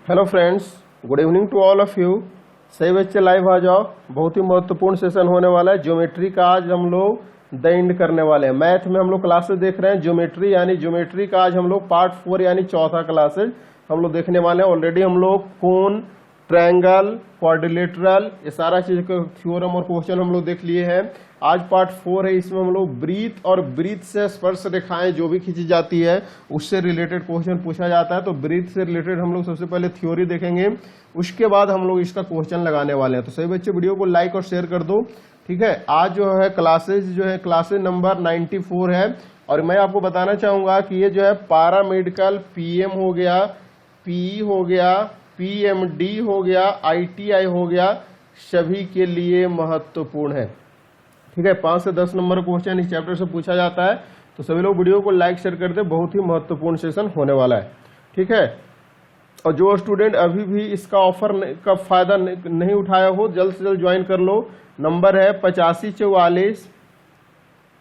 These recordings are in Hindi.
Hello friends, good evening to all of you. सही बच्चे लाइव आ जाओ। बहुत ही महत्वपूर्ण सेशन होने वाला है। ज्योमेट्री का आज हम लोग द एंड करने वाले हैं। मैथ में हम लोग क्लासेस देख रहे हैं। ज्योमेट्री का आज हम लोग पार्ट 4 यानी चौथा क्लासेस हम लोग देखने वाले हैं। ऑलरेडी हम लोग कोन, ट्रायंगल, क्वाड्रिलेटरल ये सारा चीज का थ्योरम और क्वेश्चन हम लोग देख लिए हैं। आज पार्ट 4 है। इसमें हम लोग ब्रीथ और ब्रीथ से स्पर्श रेखाएं जो भी खींची जाती है उससे रिलेटेड क्वेश्चन पूछा जाता है। तो ब्रीथ से रिलेटेड हम लोग सबसे पहले थ्योरी देखेंगे, उसके बाद हम लोग इसका क्वेश्चन लगाने वाले हैं। तो सही बच्चे वीडियो को लाइक और शेयर कर दो, ठीक है। आज क्लासेज नंबर 94 है। और मैं आपको बताना चाहूंगा कि ये जो है पैरामेडिकल पीएम हो गया, पीई हो गया, पीएमडी हो गया, आईटीआई हो गया, सभी के लिए महत्वपूर्ण है, ठीक है। 5 से 10 नंबर क्वेश्चन इस चैप्टर से पूछा जाता है। तो सभी लोग वीडियो को लाइक शेयर करते, बहुत ही महत्वपूर्ण सेशन होने वाला है, ठीक है। और जो स्टूडेंट अभी भी इसका ऑफर का फायदा नहीं उठाया हो, जल्द से जल्द ज्वाइन कर लो। नंबर है 8544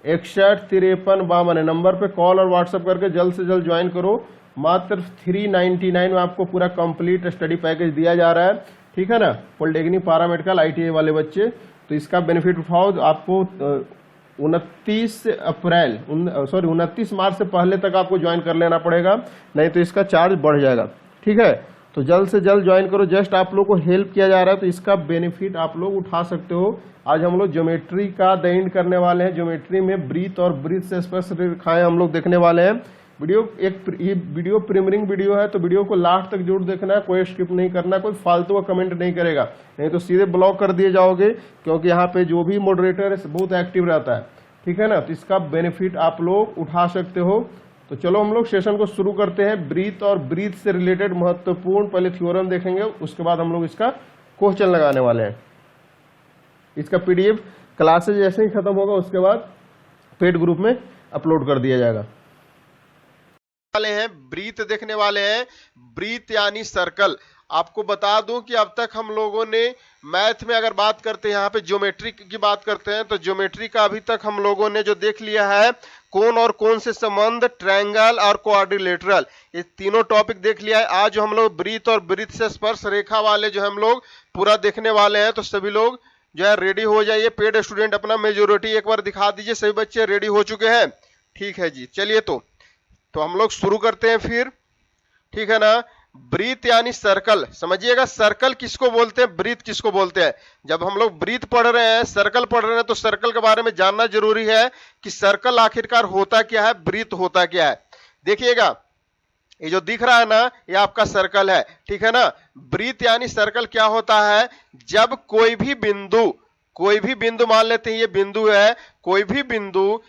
61 53 52। नंबर पे कॉल और व्हाट्सएप करके जल्द से जल्द ज्वाइन करो। मात्र 399 में आपको पूरा कंप्लीट स्टडी पैकेज दिया जा रहा है, ठीक है ना। पॉलिटेक्निक, पैरामेडिकल, आईटीआई वाले बच्चे तो इसका बेनिफिट उठाओ। आपको 29 मार्च से पहले तक आपको ज्वाइन कर लेना पड़ेगा, नहीं तो इसका चार्ज बढ़ जाएगा, ठीक है। तो जल्द से जल्द ज्वाइन करो। जस्ट आप लोग को हेल्प किया जा रहा है तो इसका बेनिफिट आप लोग उठा सकते हो। आज हम लोग ज्योमेट्री का द एंड करने वाले हैं। ज्योमेट्री में ब्रीथ और ब्रीथ से स्पर्श रेखाएं हम लोग देखने वाले हैं। वीडियो प्रीमियरिंग वीडियो है तो वीडियो को लास्ट तक जरूर देखना है, कोई स्किप नहीं करना, कोई फालतू का कमेंट नहीं करेगा, नहीं तो सीधे ब्लॉक कर दिए जाओगे। क्योंकि यहाँ पे जो भी मॉडरेटर है बहुत एक्टिव रहता है, ठीक है ना। तो इसका बेनिफिट आप लोग उठा सकते हो। तो चलो हम लोग सेशन को शुरू करते हैं। ब्रीथ और ब्रीथ से रिलेटेड महत्वपूर्ण पहले थ्योरम देखेंगे, उसके बाद हम लोग इसका क्वेश्चन लगाने वाले हैं। इसका पीडीएफ क्लासेज जैसे ही खत्म होगा उसके बाद पेड ग्रुप में अपलोड कर दिया जाएगा। वाले हैं ब्रीथ देखने वाले हैं। ब्रीथ यानी सर्कल। आपको बता दूं कि अब तक हम लोगों ने मैथ में अगर बात करते हैं, यहाँ पे ज्योमेट्री की बात करते हैं, तो ज्योमेट्री का अभी तक हम लोगों ने जो देख लिया है, कोन और कोन से संबंध, ट्रायंगल और क्वाड्रिलेटरल, ये तीनों टॉपिक देख लिया है। आज जो हम लोग ब्रीथ और ब्रीथ से स्पर्श रेखा वाले जो हम लोग पूरा देखने वाले हैं। तो सभी लोग जो है रेडी हो जाइए। पेड स्टूडेंट अपना मेजोरिटी एक बार दिखा दीजिए। सभी बच्चे रेडी हो चुके हैं, ठीक है जी। चलिए तो हम लोग शुरू करते हैं फिर, ठीक है ना। ब्रीथ यानी सर्कल, समझिएगा सर्कल किसको बोलते हैं, ब्रीथ किसको बोलते हैं। जब हम लोग ब्रीथ पढ़ रहे हैं, सर्कल पढ़ रहे हैं, तो सर्कल के बारे में जानना जरूरी है कि सर्कल आखिरकार होता क्या है, ब्रीथ होता क्या है। देखिएगा ये जो दिख रहा है ना, ये आपका सर्कल है, ठीक है ना। ब्रीथ यानी सर्कल क्या होता है, जब कोई भी बिंदु मान लेते हैं, ये बिंदु है, कोई भी बिंदु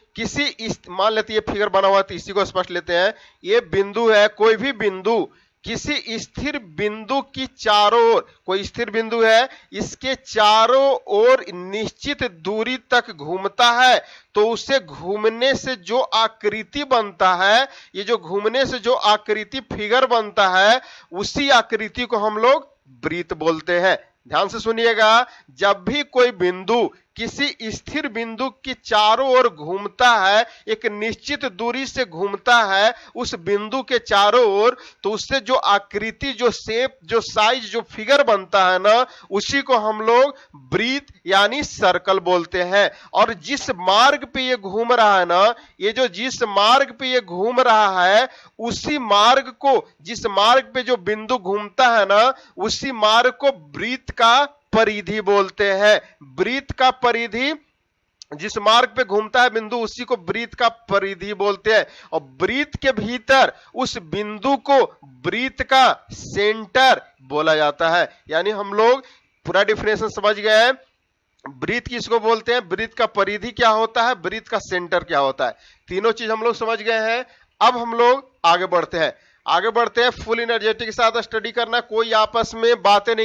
मान लेते हैं ये फिगर बना हुआ है तो इसी को स्पष्ट लेते हैं। ये बिंदु है, कोई भी बिंदु किसी स्थिर बिंदु की चारों ओर, कोई स्थिर बिंदु है, इसके चारों ओर निश्चित दूरी तक घूमता है, तो उसे घूमने से जो आकृति बनता है, ये जो घूमने से जो आकृति फिगर बनता है, उसी आकृति को हम लोग ब्रीथ बोलते हैं। ध्यान से सुनिएगा, जब भी कोई बिंदु किसी स्थिर बिंदु की चारों ओर घूमता है, एक निश्चित दूरी से घूमता है उस बिंदु के चारों ओर, तो उससे जो आकृति, जो शेप, जो साइज, जो फिगर बनता है ना, उसी को हम लोग ब्रीथ यानी सर्कल बोलते हैं। और जिस मार्ग पे ये घूम रहा है ना, जिस मार्ग पे ये घूम रहा है, उसी मार्ग को, जिस मार्ग पे जो बिंदु घूमता है ना, उसी मार्ग को ब्रीथ का परिधि बोलते हैं। ब्रीथ का परिधि, जिस मार्ग पे घूमता है बिंदु, उसी को ब्रीथ का परिधि बोलते हैं। और ब्रीथ के भीतर उस बिंदु को ब्रीथ का सेंटर बोला जाता है। यानी हम लोग पूरा डिफिनेशन समझ गए हैं। ब्रीथ किसको बोलते हैं, ब्रीथ का परिधि क्या होता है, ब्रीथ का सेंटर क्या होता है, तीनों चीज हम लोग समझ गए हैं। अब हम लोग आगे बढ़ते हैं। फुल एनर्जेटिक के साथ स्टडी करना, कोई आपस में बातें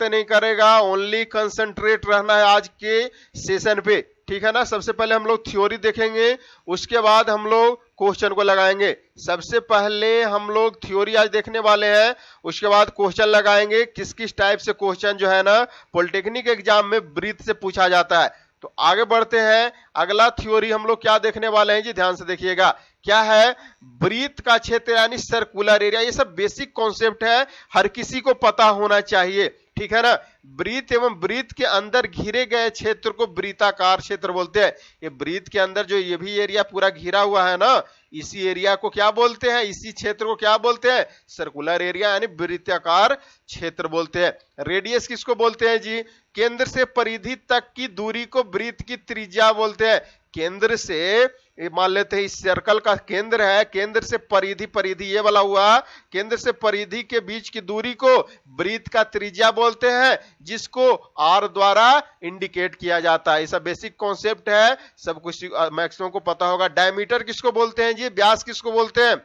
नहीं करेगा, ओनली कंसंट्रेट रहना है आज के सेशन पे, ठीक है ना। सबसे पहले हम लोग थ्योरी देखेंगे, उसके बाद हम लोग क्वेश्चन को लगाएंगे। सबसे पहले हम लोग थ्योरी आज देखने वाले हैं, उसके बाद क्वेश्चन लगाएंगे। किस किस टाइप से क्वेश्चन जो है ना पॉलिटेक्निक एग्जाम में ब्रीथ से पूछा जाता है। तो आगे बढ़ते हैं। अगला थ्योरी हम लोग क्या देखने वाले हैं जी, ध्यान से देखिएगा। क्या है, वृत्त का क्षेत्र यानी सर्कुलर एरिया। ये सब बेसिक कॉन्सेप्ट है, हर किसी को पता होना चाहिए, ठीक है ना। वृत्त एवं वृत्त के अंदर घिरे गए क्षेत्र को वृत्ताकार क्षेत्र बोलते हैं। ये वृत्त के अंदर जो ये भी एरिया पूरा घिरा हुआ है ना, इसी एरिया को क्या बोलते हैं, इसी क्षेत्र को क्या बोलते हैं, सर्कुलर एरिया यानी वृत्ताकार क्षेत्र बोलते हैं। रेडियस किसको बोलते हैं जी, केंद्र से परिधि तक की दूरी को वृत्त की त्रिज्या बोलते हैं। केंद्र से, मान लेते हैं इस सर्कल का केंद्र है, केंद्र से परिधि, परिधि ये वाला हुआ, केंद्र से परिधि के बीच की दूरी को वृत्त का त्रिज्या बोलते हैं, जिसको आर द्वारा इंडिकेट किया जाता है। ऐसा बेसिक कॉन्सेप्ट है, सब कुछ मैक्सिमम को पता होगा। डायमीटर किसको बोलते हैं जी, व्यास किसको बोलते हैं,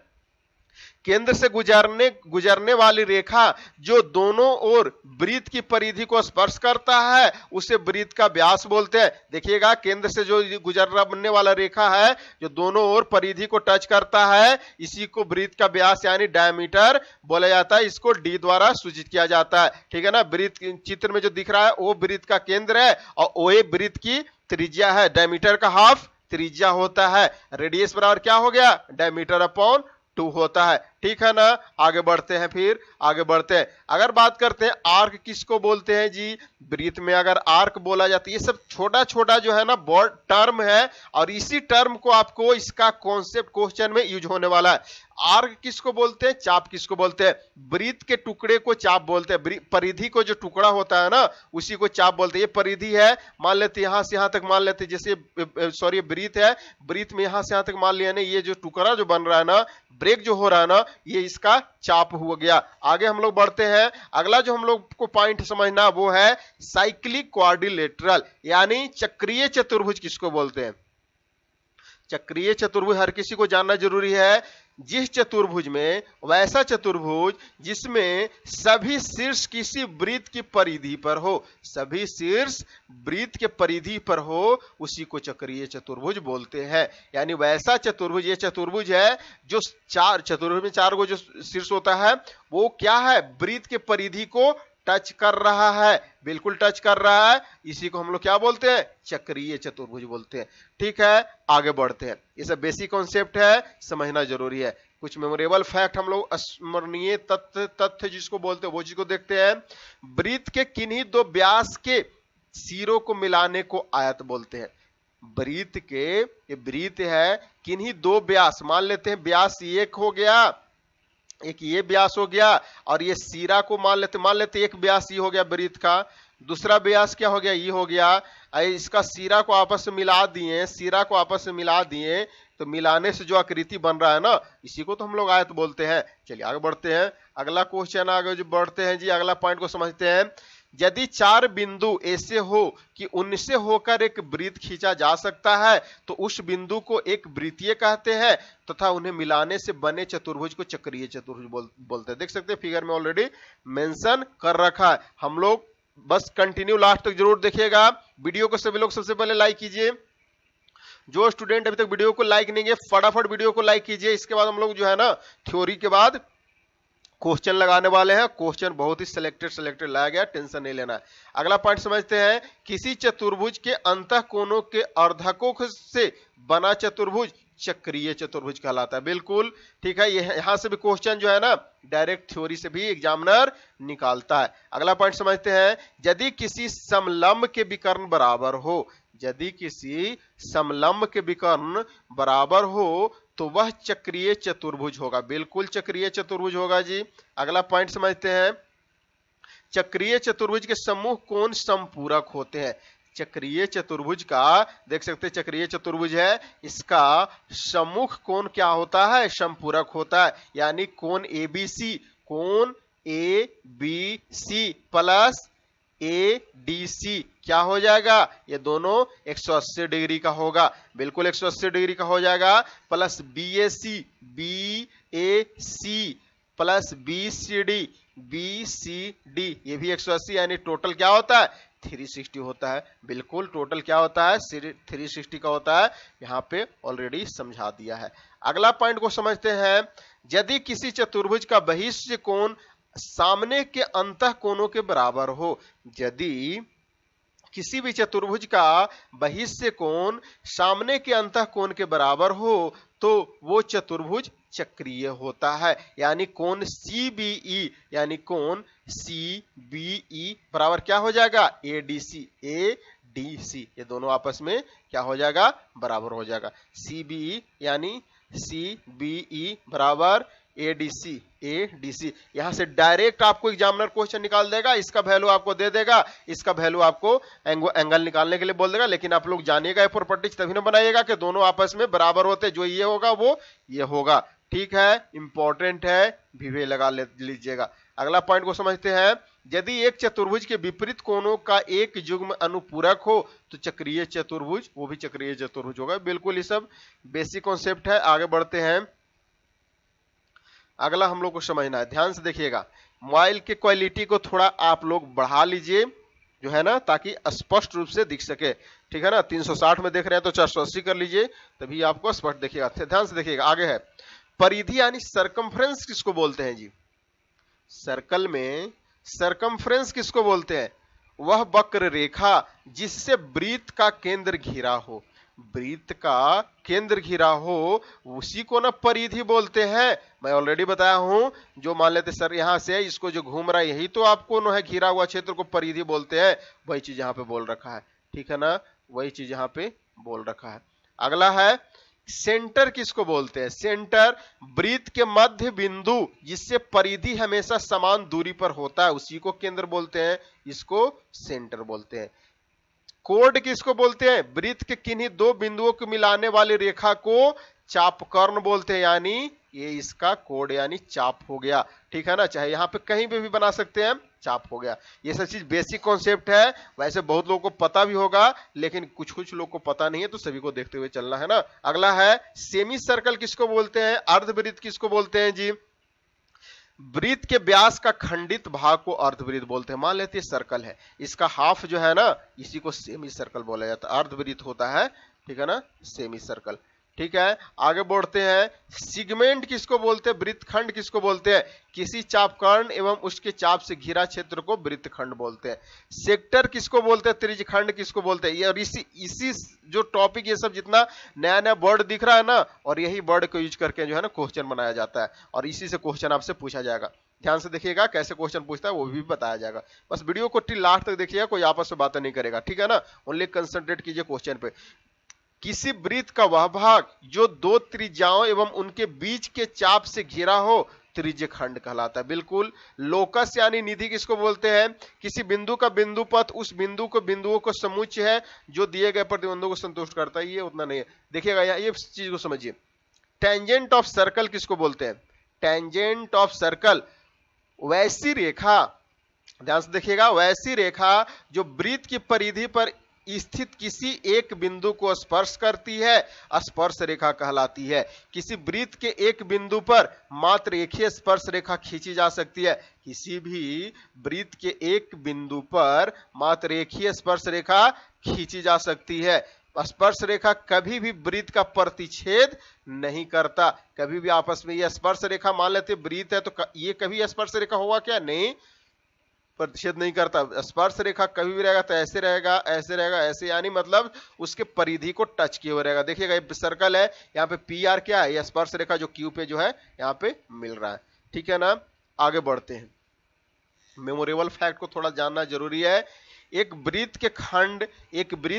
केंद्र से गुजरने वाली रेखा जो दोनों ओर वृत्त की परिधि को स्पर्श करता है उसे वृत्त का व्यास बोलते हैं। देखिएगा, केंद्र से जो गुजरने वाला रेखा है जो दोनों ओर परिधि को टच करता है, इसी को वृत्त का व्यास यानी डायमीटर बोला जाता है। इसको डी द्वारा सूचित किया जाता है, ठीक है ना। वृत्त चित्र में जो दिख रहा है वो वृत्त का केंद्र है और ओ ए वृत्त की त्रिज्या है। डायमीटर का हाफ त्रिज्या होता है। रेडियस बराबर क्या हो गया, डायमीटर अपॉन 2 होता है, ठीक है ना। आगे बढ़ते हैं, फिर आगे बढ़ते हैं। अगर बात करते हैं आर्क किसको बोलते हैं जी, वृत्त में अगर आर्क बोला जाता है, ये सब छोटा छोटा जो है ना बॉर्ड टर्म है, और इसी टर्म को आपको इसका कॉन्सेप्ट क्वेश्चन में यूज होने वाला है। आर्क किसको बोलते हैं, चाप किसको बोलते हैं, वृत्त के टुकड़े को चाप बोलते हैं। परिधि को जो टुकड़ा होता है ना उसी को चाप बोलते हैं। ये परिधि है, मान लेते यहां से यहां तक मान लेते, जैसे सॉरी वृत्त है, वृत्त में यहां से यहां तक मान लिया ना, ये जो टुकड़ा जो बन रहा है ना, ब्रेक जो हो रहा है ना, ये इसका चाप हो गया। आगे हम लोग बढ़ते हैं। अगला जो हम लोग को पॉइंट समझना वो है साइक्लिक क्वाड्रिलेटरल यानी चक्रीय चतुर्भुज किसको बोलते हैं। चक्रीय चतुर्भुज हर किसी को जानना जरूरी है। जिस चतुर्भुज में, वैसा चतुर्भुज जिसमें सभी शीर्ष किसी वृत्त की परिधि पर हो, सभी शीर्ष वृत्त के परिधि पर हो, उसी को चक्रीय चतुर्भुज बोलते हैं। यानी वैसा चतुर्भुज, ये चतुर्भुज है जो चतुर्भुज में 4 गो जो शीर्ष होता है वो क्या है, वृत्त के परिधि को टच कर रहा है, बिल्कुल टच कर रहा है, इसी को हम लोग क्या बोलते हैं, चक्रीय चतुर्भुज बोलते हैं। ठीक है, आगे बढ़ते हैं। ये सब बेसिक कॉन्सेप्ट है, समझना जरूरी है। कुछ मेमोरेबल फैक्ट हम लोग स्मरणीय तथ्य जिसको बोलते हैं वो चीज को देखते हैं। वृत्त के किन्हीं 2 व्यास के सिरों को मिलाने को आयत बोलते हैं। वृत्त के, ये वृत्त है, किन्हीं 2 व्यास, मान लेते हैं व्यास 1 हो गया, एक ये व्यास हो गया, और ये सिरा को मान लेते एक व्यास ये हो गया वृत्त का, दूसरा व्यास क्या हो गया, ये हो गया। इसका सिरा को आपस में मिला दिए, सिरा को आपस में मिला दिए, तो मिलाने से जो आकृति बन रहा है ना, इसी को तो हम लोग आयत बोलते हैं। चलिए आगे बढ़ते हैं। अगला क्वेश्चन आगे जो बढ़ते हैं जी, अगला पॉइंट को समझते हैं। यदि 4 बिंदु ऐसे हो कि उनसे होकर एक वृत्त खींचा जा सकता है तो उस बिंदु को एक वृत्तीय कहते हैं तथा उन्हें मिलाने से बने चतुर्भुज को चक्रीय चतुर्भुज बोलते हैं। देख सकते हैं फिगर में ऑलरेडी मेंशन कर रखा है। हम लोग बस कंटिन्यू लास्ट तक जरूर देखिएगा। वीडियो को सभी लोग सबसे पहले लाइक कीजिए। जो स्टूडेंट अभी तक वीडियो को लाइक नहीं किए, फटाफट वीडियो को लाइक कीजिए। इसके बाद हम लोग जो है ना थ्योरी के बाद क्वेश्चन लगाने वाले हैं। क्वेश्चन बहुत ही सिलेक्टेड लाया गया, टेंशन नहीं लेना है। अगला पॉइंट समझते हैं। किसी चतुर्भुज के अंतः कोणों के अर्धकों से बना चतुर्भुज चक्रीय चतुर्भुज कहलाता है। बिल्कुल ठीक है, यहां से भी क्वेश्चन जो है ना डायरेक्ट थ्योरी से भी एग्जामिनर निकालता है। अगला पॉइंट समझते हैं। यदि किसी समलंब के विकर्ण बराबर हो, यदि किसी समलंब के विकर्ण बराबर हो तो वह चक्रीय चतुर्भुज होगा। बिल्कुल चक्रीय चतुर्भुज होगा जी। अगला पॉइंट समझते हैं। चक्रीय चतुर्भुज के समूह कोण समपूरक होते हैं। चक्रीय चतुर्भुज का देख सकते हैं, चक्रीय चतुर्भुज है, इसका सम्मुख कोण क्या होता है, समपूरक होता है। यानी कोण ABC, कोण ABC प्लस ADC क्या हो जाएगा, ये दोनों 180 डिग्री का होगा। बिल्कुल 180 डिग्री का हो जाएगा। प्लस BAC प्लस BCD ये भी 180, यानी टोटल क्या होता है 360 होता है। बिल्कुल टोटल क्या होता है 360 का होता है। यहाँ पे ऑलरेडी समझा दिया है। अगला पॉइंट को समझते हैं। यदि किसी चतुर्भुज का बहिष्य कोण सामने के अंतः कोणों के बराबर हो, यदि किसी भी चतुर्भुज का बहिष्य कोण सामने के अंतः कोण के बराबर हो तो वो चतुर्भुज चक्रीय होता है। यानी कोण CBE, यानी कोण CBE बराबर क्या हो जाएगा, ADC। ADC ये दोनों आपस में क्या हो जाएगा, बराबर हो जाएगा। CBE यानी CBE बराबर ADC। ADC यहां से डायरेक्ट आपको एग्जामिनर क्वेश्चन निकाल देगा, इसका वैल्यू आपको दे देगा, इसका वैल्यू आपको एंगल निकालने के लिए बोल देगा। लेकिन आप लोग जानिएगा ये प्रॉपर्टीज तभी ना बनाइएगा कि दोनों आपस में बराबर होते, जो ये होगा वो ये होगा। ठीक है, इंपॉर्टेंट है, भी लगा लीजिएगा। अगला पॉइंट को समझते हैं। यदि एक चतुर्भुज के विपरीत कोणों का एक युग्म अनुपूरक हो तो चक्रीय चतुर्भुज, वो भी चक्रीय चतुर्भुज होगा। बिल्कुल ये सब बेसिक कॉन्सेप्ट है। आगे बढ़ते हैं। अगला हम लोग को समझना है, ध्यान से देखिएगा। मोबाइल के क्वालिटी को थोड़ा आप लोग बढ़ा लीजिए, जो है ना, ताकि स्पष्ट रूप से दिख सके। ठीक है ना, 360 में देख रहे हैं तो 480 कर लीजिए, तभी आपको स्पष्ट देखिएगा। ध्यान से देखिएगा। आगे है परिधि यानी सरकमफ्रेंस किसको बोलते हैं जी? सर्कल में सरकमफ्रेंस किसको बोलते हैं? वह वक्र रेखा जिससे वृत्त का केंद्र घिरा हो। वृत्त का केंद्र घिरा हो उसी को ना परिधि बोलते हैं। मैं ऑलरेडी बताया हूं, जो मान लेते सर यहां से इसको जो घूम रहा है यही तो आपको न है घिरा हुआ क्षेत्र को परिधि बोलते हैं। वही चीज यहाँ पे बोल रखा है। ठीक है ना, वही चीज यहाँ पे बोल रखा है। अगला है सेंटर किसको बोलते हैं? सेंटर वृत्त के मध्य बिंदु जिससे परिधि हमेशा समान दूरी पर होता है, उसी को केंद्र बोलते हैं, इसको सेंटर बोलते हैं। कोड किसको बोलते हैं? वृत्त के किन्हीं दो बिंदुओं को मिलाने वाली रेखा को चापकर्ण बोलते हैं, यानी ये इसका कोड यानी चाप हो गया। ठीक है ना, चाहे यहाँ पे कहीं पे भी बना सकते हैं, चाप हो गया। ये सब चीज बेसिक कॉन्सेप्ट है, वैसे बहुत लोगों को पता भी होगा, लेकिन कुछ कुछ लोग को पता नहीं है, तो सभी को देखते हुए चलना है ना। अगला है सेमी सर्कल किसको बोलते हैं? अर्धवृत्त किसको बोलते हैं जी? वृत्त के व्यास का खंडित भाग को अर्धवृत्त बोलते हैं। मान लेते हैं सर्कल है, इसका हाफ जो है ना, इसी को सेमी सर्कल बोला जाता है, अर्धवृत्त होता है। ठीक है ना, सेमी सर्कल। ठीक है, आगे बढ़ते हैं। सिगमेंट किसको बोलते हैं? वृत्तखंड किसको बोलते हैं? किसी चापकर्ण एवं उसके चाप से घिरा क्षेत्र को वृत्तखंड बोलते हैं। सेक्टर किसको बोलते हैं? त्रिज्यखंड किसको बोलते हैं? ये और इसी जो टॉपिक ये सब जितना नया नया वर्ड दिख रहा है ना, और यही वर्ड को यूज करके जो है ना क्वेश्चन बनाया जाता है, और इसी से क्वेश्चन आपसे पूछा जाएगा। ध्यान से देखिएगा कैसे क्वेश्चन पूछता है, वो भी बताया जाएगा। बस वीडियो को टिल लास्ट तक देखिएगा, कोई आपस में बातें नहीं करेगा। ठीक है ना, ओनली कंसंट्रेट कीजिए क्वेश्चन पे। किसी वृत्त का वह भाग जो दो त्रिज्याओं एवं उनके बीच के चाप से घिरा हो त्रिज्यखंड कहलाता है। बिल्कुल। लोकस यानी निधि किसको बोलते हैं? किसी बिंदु का बिंदु पथ उस बिंदुओं को समुच्चय है जो दिए गए प्रतिबंधों को संतुष्ट करता है। ये उतना नहीं है, देखिएगा ये चीज को समझिए। टेंजेंट ऑफ सर्कल किसको बोलते हैं? टेंजेंट ऑफ सर्कल वैसी रेखा, ध्यान से देखिएगा, वैसी रेखा जो वृत्त की परिधि पर स्थित किसी एक बिंदु को स्पर्श करती है, स्पर्श रेखा कहलाती है। किसी वृत्त के एक बिंदु पर मात्र एक ही स्पर्श रेखा खींची जा सकती है। किसी भी वृत्त के एक बिंदु पर मात्र एक ही स्पर्श रेखा खींची जा सकती है। स्पर्श रेखा कभी भी वृत्त का प्रतिच्छेद नहीं करता। कभी भी आपस में ये स्पर्श रेखा, मान लेते वृत्त है तो ये कभी स्पर्श रेखा होगा क्या? नहीं, प्रतिच्छेद नहीं करता। स्पर्श रेखा कभी भी रहेगा तो ऐसे रहेगा, ऐसे रहेगा, ऐसे, यानी मतलब उसके परिधि को टच किए हुए रहेगा। देखिएगा ये सर्कल है, यहाँ पे PR क्या है? ये स्पर्श रेखा जो Q पे जो है यहाँ पे मिल रहा है। ठीक है ना, आगे बढ़ते हैं। मेमोरेबल फैक्ट को थोड़ा जानना जरूरी है। एक वृत्त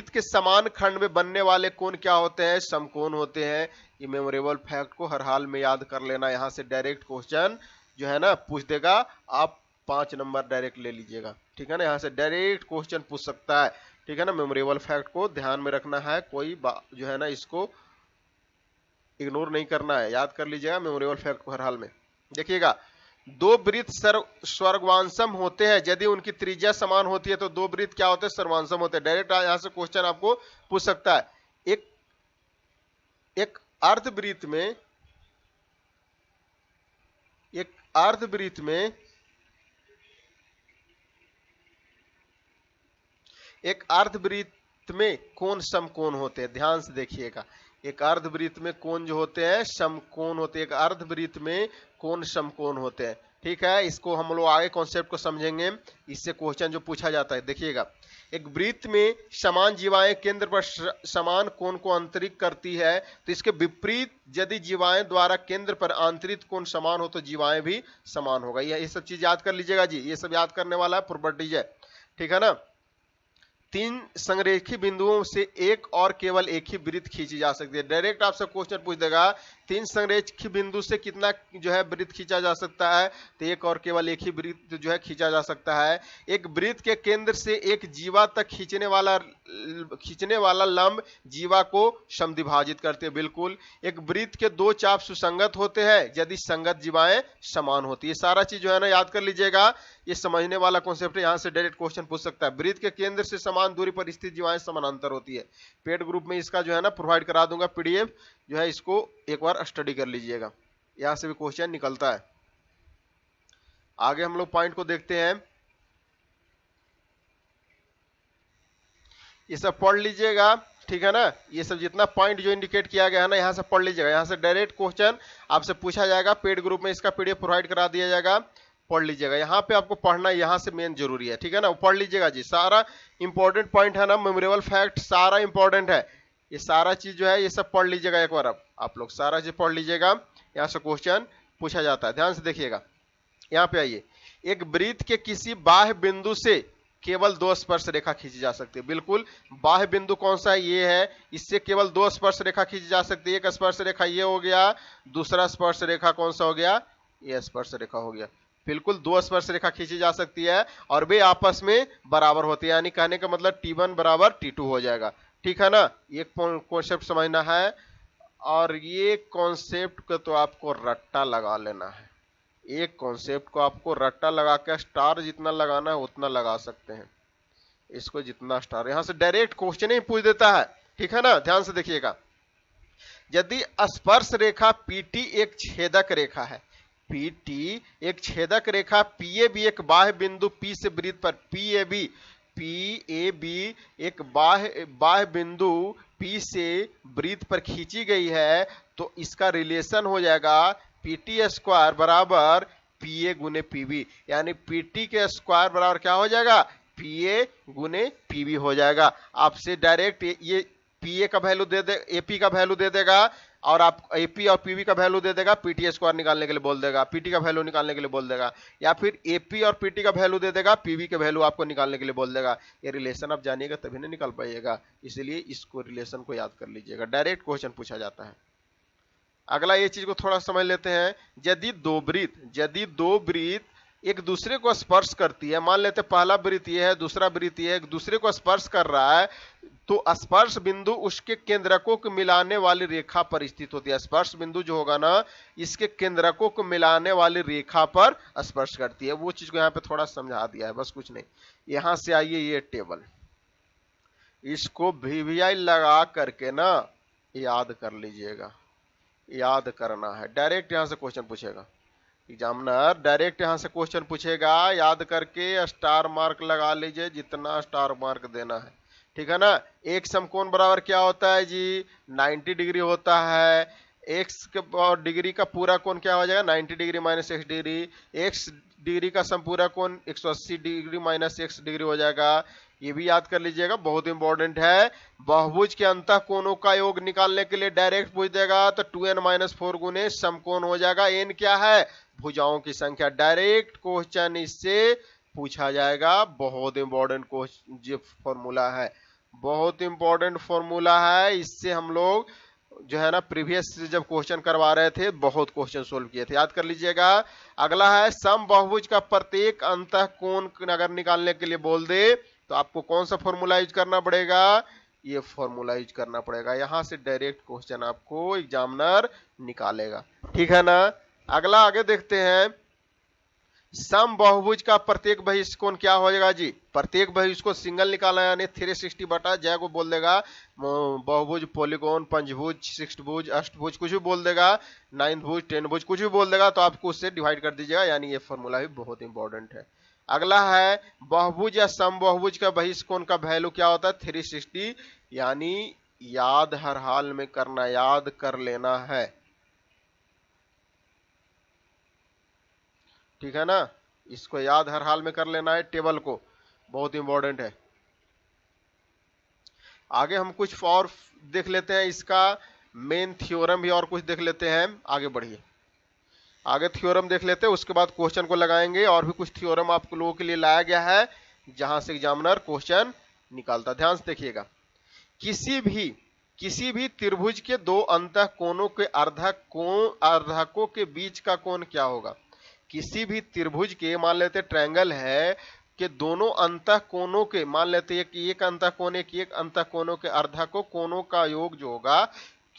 के समान खंड में बनने वाले कोण क्या होते हैं? समकोण होते हैं। ये मेमोरेबल फैक्ट को हर हाल में याद कर लेना। यहाँ से डायरेक्ट क्वेश्चन जो है ना पूछ देगा, आप 5 नंबर डायरेक्ट ले लीजिएगा। ठीक है ना, यहाँ से डायरेक्ट क्वेश्चन पूछ सकता है। ठीक है ना, मेमोरेबल फैक्ट को ध्यान में रखना है, कोई जो है ना इसको इग्नोर नहीं करना है, याद कर लीजिएगा मेमोरेबल फैक्ट को हर हाल में। देखिएगा, दो वृत्त सर्वांशम होते हैं यदि उनकी त्रिज्या समान होती है, तो दो वृत्त क्या होते हैं? सर्वांशम होते हैं। डायरेक्ट यहाँ से क्वेश्चन आपको पूछ सकता है। एक अर्धवृत्त में कोण समकोण होते हैं। ध्यान से देखिएगा, एक अर्धवृत्त में कोण जो होते हैं समकोण होते हैं। एक अर्धवृत्त में कोण समकोण होते हैं। ठीक है, इसको हम लोग आगे कॉन्सेप्ट को समझेंगे। इससे क्वेश्चन जो पूछा जाता है, देखिएगा, एक वृत्त में समान जीवाएं केंद्र पर समान कोण को अंतरित करती है, तो इसके विपरीत यदि जीवाएं द्वारा केंद्र पर आंतरिक कोण समान हो तो जीवाएं भी समान होगा। ये सब चीज याद कर लीजिएगा जी, ये सब याद करने वाला है, प्रॉपर्टीज है, ठीक है ना। तीन संरेखी बिंदुओं से एक और केवल एक ही वृत्त खींची जा सकती है। डायरेक्ट आपसे क्वेश्चन पूछ देगा, तीन संरेखी बिंदु से कितना जो है वृत्त खींचा जा सकता है, तो एक और केवल एक ही वृत्त जो है खींचा जा सकता है। एक वृत्त के केंद्र से एक जीवा तक खींचने वाला लंब जीवा को समद्विभाजित करते हैं। बिल्कुल, एक वृत्त के दो चाप सुसंगत होते हैं यदि संगत जीवाएं समान होती है। सारा चीज जो है ना याद कर लीजिएगा, ये समझने वाला कॉन्सेप्ट है, यहां से डायरेक्ट क्वेश्चन पूछ सकता है। वृत्त के केंद्र से समान दूरी पर स्थित जीवाएं समानांतर होती है। पेड ग्रुप में इसका जो है ना प्रोवाइड करा दूंगा पीडीएफ, जो है इसको एक बार स्टडी कर लीजिएगा, यहां से भी क्वेश्चन निकलता है। आगे हम लोग पॉइंट को देखते हैं, ये सब पढ़ लीजिएगा, ठीक है ना। ये सब जितना पॉइंट जो इंडिकेट किया गया है ना, यहां से पढ़ लीजिएगा, यहां से डायरेक्ट क्वेश्चन आपसे पूछा जाएगा। पेड ग्रुप में इसका पीडीएफ प्रोवाइड करा दिया जाएगा, पढ़ लीजिएगा। यहाँ पे आपको पढ़ना यहां से मेन जरूरी है, ठीक है ना, वो पढ़ लीजिएगा जी। सारा इंपॉर्टेंट पॉइंट है ना, मेमोरेबल फैक्ट सारा इंपॉर्टेंट है, ये सारा चीज जो है ये सब पढ़ लीजिएगा एक बार। अब आप लोग सारा चीज पढ़ लीजिएगा, यहाँ से क्वेश्चन पूछा जाता है। ध्यान से देखिएगा, यहाँ पे आइए। एक वृत्त के किसी बाह्य बिंदु से केवल दो स्पर्श रेखा खींची जा सकती है। बिल्कुल, बाह्य बिंदु कौन सा है, ये है, इससे केवल दो स्पर्श रेखा खींची जा सकती है। एक स्पर्श रेखा ये हो गया, दूसरा स्पर्श रेखा कौन सा हो गया, ये स्पर्श रेखा हो गया। बिल्कुल, दो स्पर्श रेखा खींची जा सकती है और वे आपस में बराबर होती है, यानी कहने का मतलब T1 बराबर T2 हो जाएगा, ठीक है ना। ये कॉन्सेप्ट समझना है, और ये कॉन्सेप्ट को तो आपको रट्टा लगा लेना है। एक कॉन्सेप्ट को आपको रट्टा लगा के स्टार जितना लगाना है उतना लगा सकते हैं, इसको जितना स्टार, यहां से डायरेक्ट क्वेश्चन ही पूछ देता है, ठीक है ना। ध्यान से देखिएगा, यदि स्पर्श रेखा PT एक छेदक रेखा है, PT एक छेदक रेखा PAB एक बाह्य बिंदु P से वृत्त पर PAB एक बाह्य बिंदु P से वृत्त पर खींची गई है, तो इसका रिलेशन हो जाएगा PT स्क्वायर बराबर PA गुने PB, यानी PT के स्क्वायर बराबर क्या हो जाएगा, PA गुने PB हो जाएगा। आपसे डायरेक्ट ये PA का वैल्यू दे दे, AP का वैल्यू दे देगा, और आप AP और PB का वैल्यू दे देगा, PT स्क्वायर निकालने के लिए बोल देगा, PT का वैल्यू निकालने के लिए बोल देगा, या फिर AP और PT का वैल्यू दे देगा, PB का वैल्यू आपको निकालने के लिए बोल देगा। ये रिलेशन आप जानिएगा तभी नहीं निकाल पाइएगा, इसलिए इसको रिलेशन को याद कर लीजिएगा, डायरेक्ट क्वेश्चन पूछा जाता है। अगला ये चीज को थोड़ा समझ लेते हैं, यदि दो वृत्त एक दूसरे को स्पर्श करती है, मान लेते पहला वृत्त ये है, दूसरा वृत्त ये है, एक दूसरे को स्पर्श कर रहा है, तो स्पर्श बिंदु उसके केंद्रकों को मिलाने वाली रेखा पर स्थित होती है। स्पर्श बिंदु जो होगा ना, इसके केंद्रकों को मिलाने वाली रेखा पर स्पर्श करती है। वो चीज को यहाँ पे थोड़ा समझा दिया है, बस कुछ नहीं। यहां से आइए, ये टेबल, इसको VVI लगा करके ना याद कर लीजिएगा, याद करना है। डायरेक्ट यहां से क्वेश्चन पूछेगा एग्जामिनर, डायरेक्ट यहां से क्वेश्चन पूछेगा, याद करके स्टार मार्क लगा लीजिए, जितना स्टार मार्क देना है, ठीक है ना। एक समकोण बराबर क्या होता है जी, 90 डिग्री होता है। एक्स और डिग्री का पूरा कोण क्या हो जाएगा, 90 degree minus x degree. X degree का समपूरा कोण 180 डिग्री माइनस x डिग्री हो जाएगा। ये भी याद कर लीजिएगा, बहुत इंपॉर्टेंट है। बहुभुज के अंतः कोणों का योग निकालने के लिए डायरेक्ट पूछ देगा, तो 2n-4 गुने समकोण हो जाएगा। n क्या है, भुजाओं की संख्या। डायरेक्ट क्वेश्चन इससे पूछा जाएगा, बहुत इंपॉर्टेंट क्वेश्चन, जो फॉर्मूला है, बहुत इंपॉर्टेंट फॉर्मूला है। इससे हम लोग जो है ना प्रीवियस जब क्वेश्चन करवा रहे थे, बहुत क्वेश्चन सोल्व किए थे, याद कर लीजिएगा। अगला है, सम बहुभुज का प्रत्येक अंतः कोण अगर निकालने के लिए बोल दे, तो आपको कौन सा फॉर्मूला यूज करना पड़ेगा, ये फॉर्मूला यूज करना पड़ेगा। यहां से डायरेक्ट क्वेश्चन आपको एग्जामिनर निकालेगा, ठीक है ना। अगला आगे देखते हैं, सम बहुभुज का प्रत्येक बहिष्ठ कोण क्या हो जाएगा जी, प्रत्येक बहिष्ठ को सिंगल निकालना, यानी 360 बटा जय को बोल देगा, बहुभुज, पॉलीगॉन, पंचभुज, सिक्सभुज, अष्टभुज, कुछ भी बोल देगा, 9 भुज, 10 भुज, कुछ भी बोल देगा, तो आपको उससे डिवाइड कर दीजिएगा, यानी ये फॉर्मूला भी बहुत इंपॉर्टेंट है। अगला है, बहुभुज या सम बहुभुज का बहिष्ठ कोण का वैल्यू क्या होता है, 360, यानी याद हर हाल में करना, याद कर लेना है। ठीक है ना। इसको याद हर हाल में कर लेना है, टेबल को, बहुत इंपॉर्टेंट है। आगे हम कुछ और देख लेते हैं, इसका मेन थ्योरम भी और कुछ देख लेते हैं। आगे बढ़िए, आगे थ्योरम देख लेते हैं, उसके बाद क्वेश्चन को लगाएंगे। और भी कुछ थ्योरम आप लोगों के लिए लाया गया है जहां से एग्जामिनर क्वेश्चन निकालता। ध्यान से देखिएगा, किसी भी त्रिभुज के दो अंतः कोणों के अर्धकों के बीच का कोण क्या होगा। किसी भी त्रिभुज के, मान लेते ट्रायंगल है, कि दोनों अंतः कोणों के, मान लेते हैं कि एक अंतः कोण एक अंतः कोणों के अर्धकों कोणों का योग जो होगा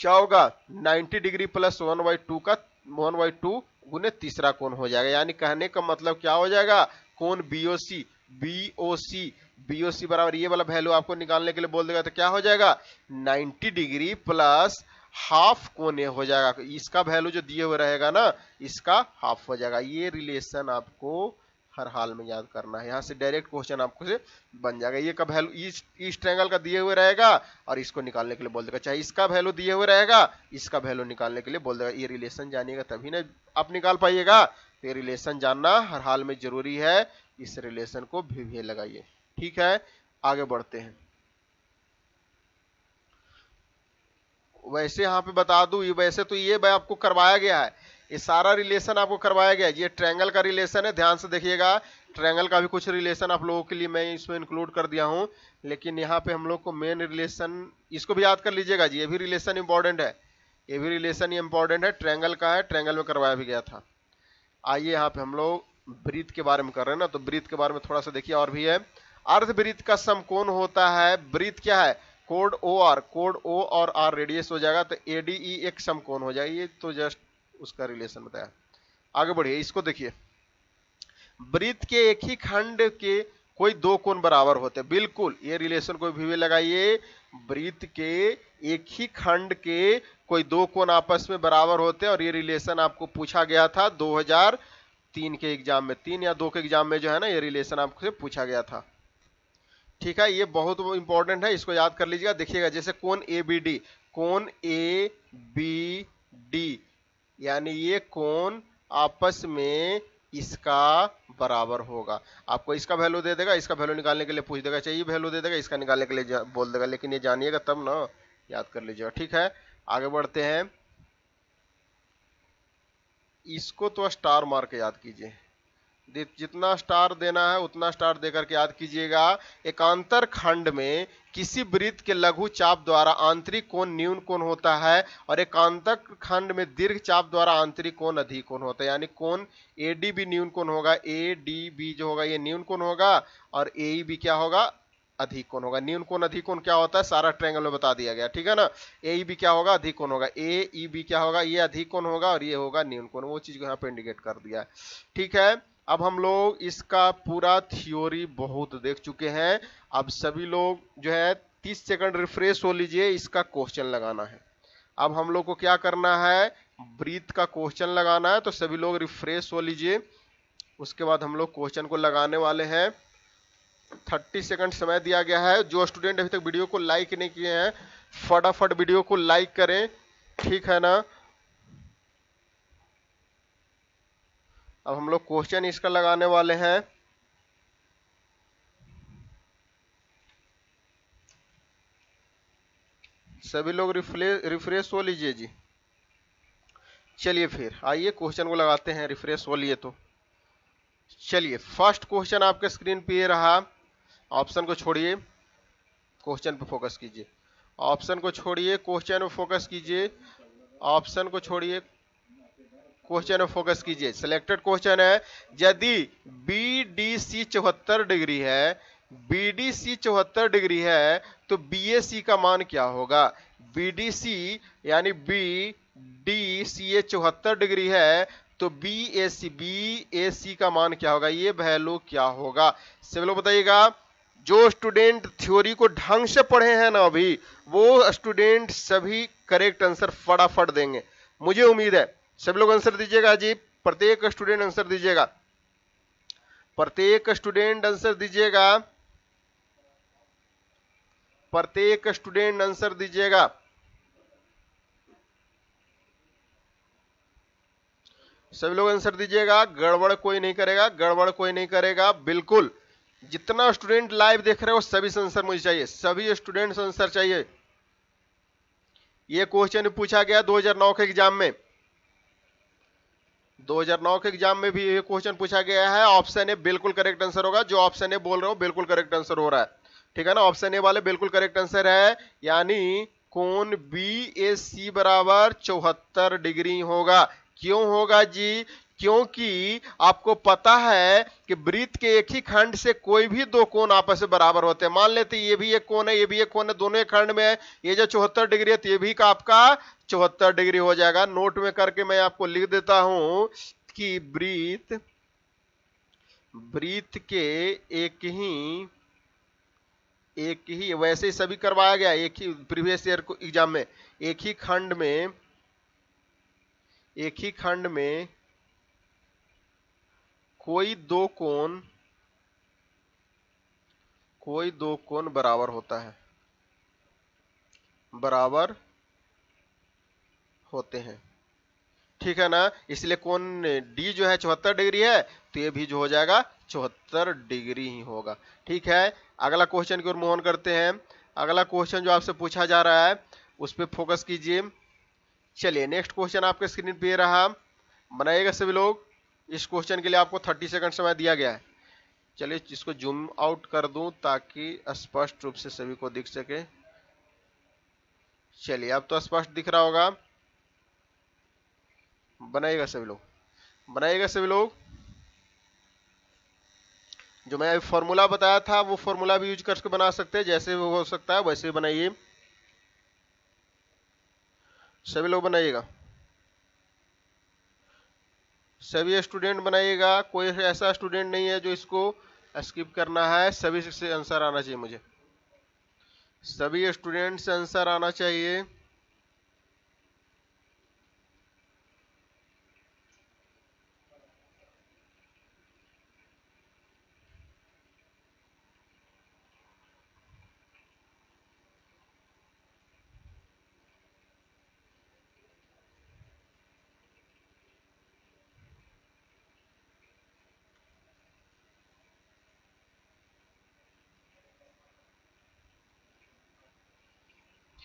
क्या होगा, 90 डिग्री प्लस 1/2 का 1/2 गुने तीसरा कोण हो जाएगा। यानी कहने का मतलब क्या हो जाएगा, कोण बीओसी, बीओसी बराबर ये वाला वैल्यू आपको निकालने के लिए बोल देगा, तो क्या हो जाएगा 90 डिग्री प्लस हाफ कोण हो जाएगा। इसका वैल्यू जो दिए हुए रहेगा ना, इसका हाफ हो जाएगा। ये रिलेशन आपको हर हाल में याद करना है, यहां से डायरेक्ट क्वेश्चन आपको से बन जाएगा। ये का वैल्यू इस ट्रायंगल का दिए हुए रहेगा और इसको निकालने के लिए बोल देगा, चाहे इसका वैल्यू दिए हुए रहेगा, इसका वैल्यू निकालने के लिए बोल देगा। ये रिलेशन जानिएगा तभी ना आप निकाल पाइएगा। तो ये रिलेशन जानना हर हाल में जरूरी है, इस रिलेशन को भी लगाइए। ठीक है, आगे बढ़ते हैं। वैसे यहाँ पे बता दूं, वैसे तो ये आपको करवाया गया है, ये सारा रिलेशन आपको करवाया गया है। ये ट्रायंगल का रिलेशन है, ध्यान से देखिएगा। ट्रायंगल का भी कुछ रिलेशन आप लोगों के लिए मैं इसमें इंक्लूड कर दिया हूं, लेकिन यहाँ पे हम लोग को मेन रिलेशन, इसको भी याद कर लीजिएगा जी, ये भी रिलेशन इंपॉर्टेंट है, ये भी रिलेशन इंपॉर्टेंट है, ट्रायंगल का है, ट्रायंगल में करवाया भी गया था। आइए यहाँ पे हम लोग वृत्त के बारे में कर रहे हैं ना, तो वृत्त के बारे में थोड़ा सा देखिए और भी है। अर्धवृत्त का समकोण होता है, वृत्त क्या है, कोड ओ और आर रेडियस हो जाएगा, तो एडीई एक समकोण हो जाएगा। ये तो जस्ट उसका रिलेशन बताया। आगे बढ़िए, इसको देखिए, वृत्त के एक ही खंड के कोई दो कोण बराबर होते हैं। बिल्कुल, ये रिलेशन को भी लगाइए, वृत्त के एक ही खंड के कोई दो कोण आपस में बराबर होते हैं। और ये रिलेशन आपको पूछा गया था 2003 के एग्जाम में, 3 या 2 के एग्जाम में जो है ना, ये रिलेशन आपसे पूछा गया था। ठीक है, ये बहुत इंपॉर्टेंट है, इसको याद कर लीजिएगा। देखिएगा, जैसे कोण ए बी डी, यानी ये कोण आपस में इसका बराबर होगा। आपको इसका वैल्यू दे देगा, इसका वैल्यू निकालने के लिए पूछ देगा, चाहिए वैल्यू दे देगा, इसका निकालने के लिए बोल देगा, लेकिन ये जानिएगा तब ना, याद कर लीजिएगा। ठीक है, आगे बढ़ते हैं। इसको तो स्टार मार के याद कीजिए, जितना स्टार देना है उतना स्टार देकर के याद कीजिएगा। एकांतर खंड में किसी वृत्त के लघु चाप द्वारा आंतरिक कोण न्यून कोण होता है, और एकांतर खंड में दीर्घ चाप द्वारा आंतरिक कोण अधिक कोण होता है। यानी कोण एडीबी न्यून कोण होगा, एडीबी जो होगा ये न्यून कोण होगा, और एईबी क्या होगा, अधिक कोण होगा। न्यून कोण अधिक कोण क्या होता है, सारा ट्रायंगल में बता दिया गया। ठीक है ना, एईबी क्या होगा, अधिक कोण होगा, एईबी क्या होगा, ये अधिक कोण होगा, और ये होगा न्यून कोण। वो चीज को यहाँ पे इंडिकेट कर दिया है। ठीक है, अब हम लोग इसका पूरा थ्योरी बहुत देख चुके हैं। अब सभी लोग जो है 30 सेकंड रिफ्रेश हो लीजिए, इसका क्वेश्चन लगाना है। अब हम लोग को क्या करना है, वृत्त का क्वेश्चन लगाना है, तो सभी लोग रिफ्रेश हो लीजिए। उसके बाद हम लोग क्वेश्चन को लगाने वाले हैं। 30 सेकंड समय दिया गया है। जो स्टूडेंट अभी तक वीडियो को लाइक नहीं किए हैं, फटाफट वीडियो को लाइक करें। ठीक है ना, अब हम लोग क्वेश्चन इसका लगाने वाले हैं। सभी लोग रिफ्रेश हो लीजिए जी। चलिए फिर आइए क्वेश्चन को लगाते हैं, रिफ्रेश हो लिए तो। चलिए, फर्स्ट क्वेश्चन आपके स्क्रीन पे ये रहा। ऑप्शन को छोड़िए, क्वेश्चन पे फोकस कीजिए। ऑप्शन को छोड़िए, क्वेश्चन पे फोकस कीजिए। ऑप्शन को छोड़िए, क्वेश्चन में फोकस कीजिए। सिलेक्टेड क्वेश्चन है, यदि बीडीसी 74 डिग्री है, बीडीसी 74 डिग्री है, तो बीएसी का मान क्या होगा। बीडीसी यानी बीडीसी 74 डिग्री है, तो बीएसी का मान क्या होगा, ये वैल्यू क्या होगा। सब लोग बताइएगा। जो स्टूडेंट थ्योरी को ढंग से पढ़े हैं ना अभी, वो स्टूडेंट सभी करेक्ट आंसर फटाफट देंगे, मुझे उम्मीद है। सब लोग आंसर दीजिएगा जी, प्रत्येक स्टूडेंट आंसर दीजिएगा, प्रत्येक स्टूडेंट आंसर दीजिएगा, प्रत्येक स्टूडेंट आंसर दीजिएगा। सभी लोग आंसर दीजिएगा, गड़बड़ कोई नहीं करेगा, गड़बड़ कोई नहीं करेगा, बिल्कुल। जितना स्टूडेंट लाइव देख रहे हो सभी से आंसर मुझे चाहिए, सभी स्टूडेंट्स आंसर चाहिए। ये क्वेश्चन पूछा गया 2009 के एग्जाम में, 2009 के एग्जाम में भी ये क्वेश्चन पूछा गया है। ऑप्शन ए बिल्कुल करेक्ट आंसर होगा, जो ऑप्शन ए बोल रहे हो बिल्कुल करेक्ट आंसर हो रहा है, ठीक है ना। ऑप्शन ए वाले बिल्कुल करेक्ट आंसर है, यानी कोण बी ए सी बराबर 74 डिग्री होगा। क्यों होगा जी? क्योंकि आपको पता है कि वृत्त के एक ही खंड से कोई भी दो कोण आपस में बराबर होते हैं। मान लेते ये भी एक कोण है, ये भी एक कोण है, दोनों एक खंड में है, ये जो 74 डिग्री है तो ये भी का आपका 74 डिग्री हो जाएगा। नोट में करके मैं आपको लिख देता हूं कि वृत्त के एक ही वैसे ही सभी करवाया गया, एक ही प्रीवियस ईयर एग्जाम में एक ही खंड में कोई दो कोण बराबर होता है, बराबर होते हैं, ठीक है ना। इसलिए कोण डी जो है 74 डिग्री है, तो ये भी जो हो जाएगा 74 डिग्री ही होगा, ठीक है। अगला क्वेश्चन की ओर मूव ऑन करते हैं। अगला क्वेश्चन जो आपसे पूछा जा रहा है उस पर फोकस कीजिए। चलिए नेक्स्ट क्वेश्चन आपके स्क्रीन पे रहा, बनाइएगा सभी लोग। इस क्वेश्चन के लिए आपको 30 सेकंड समय दिया गया है। चलिए इसको जूम आउट कर दूं ताकि स्पष्ट रूप से सभी को दिख सके। चलिए अब तो स्पष्ट दिख रहा होगा, बनाइएगा सभी लोग। जो मैं फॉर्मूला बताया था वो फॉर्मूला भी यूज करके बना सकते हैं, जैसे वो हो सकता है वैसे बनाइए, सभी लोग बनाइएगा, सभी स्टूडेंट बनाइएगा। कोई ऐसा स्टूडेंट नहीं है जो इसको स्किप करना है, सभी से आंसर आना चाहिए मुझे, सभी स्टूडेंट से आंसर आना चाहिए।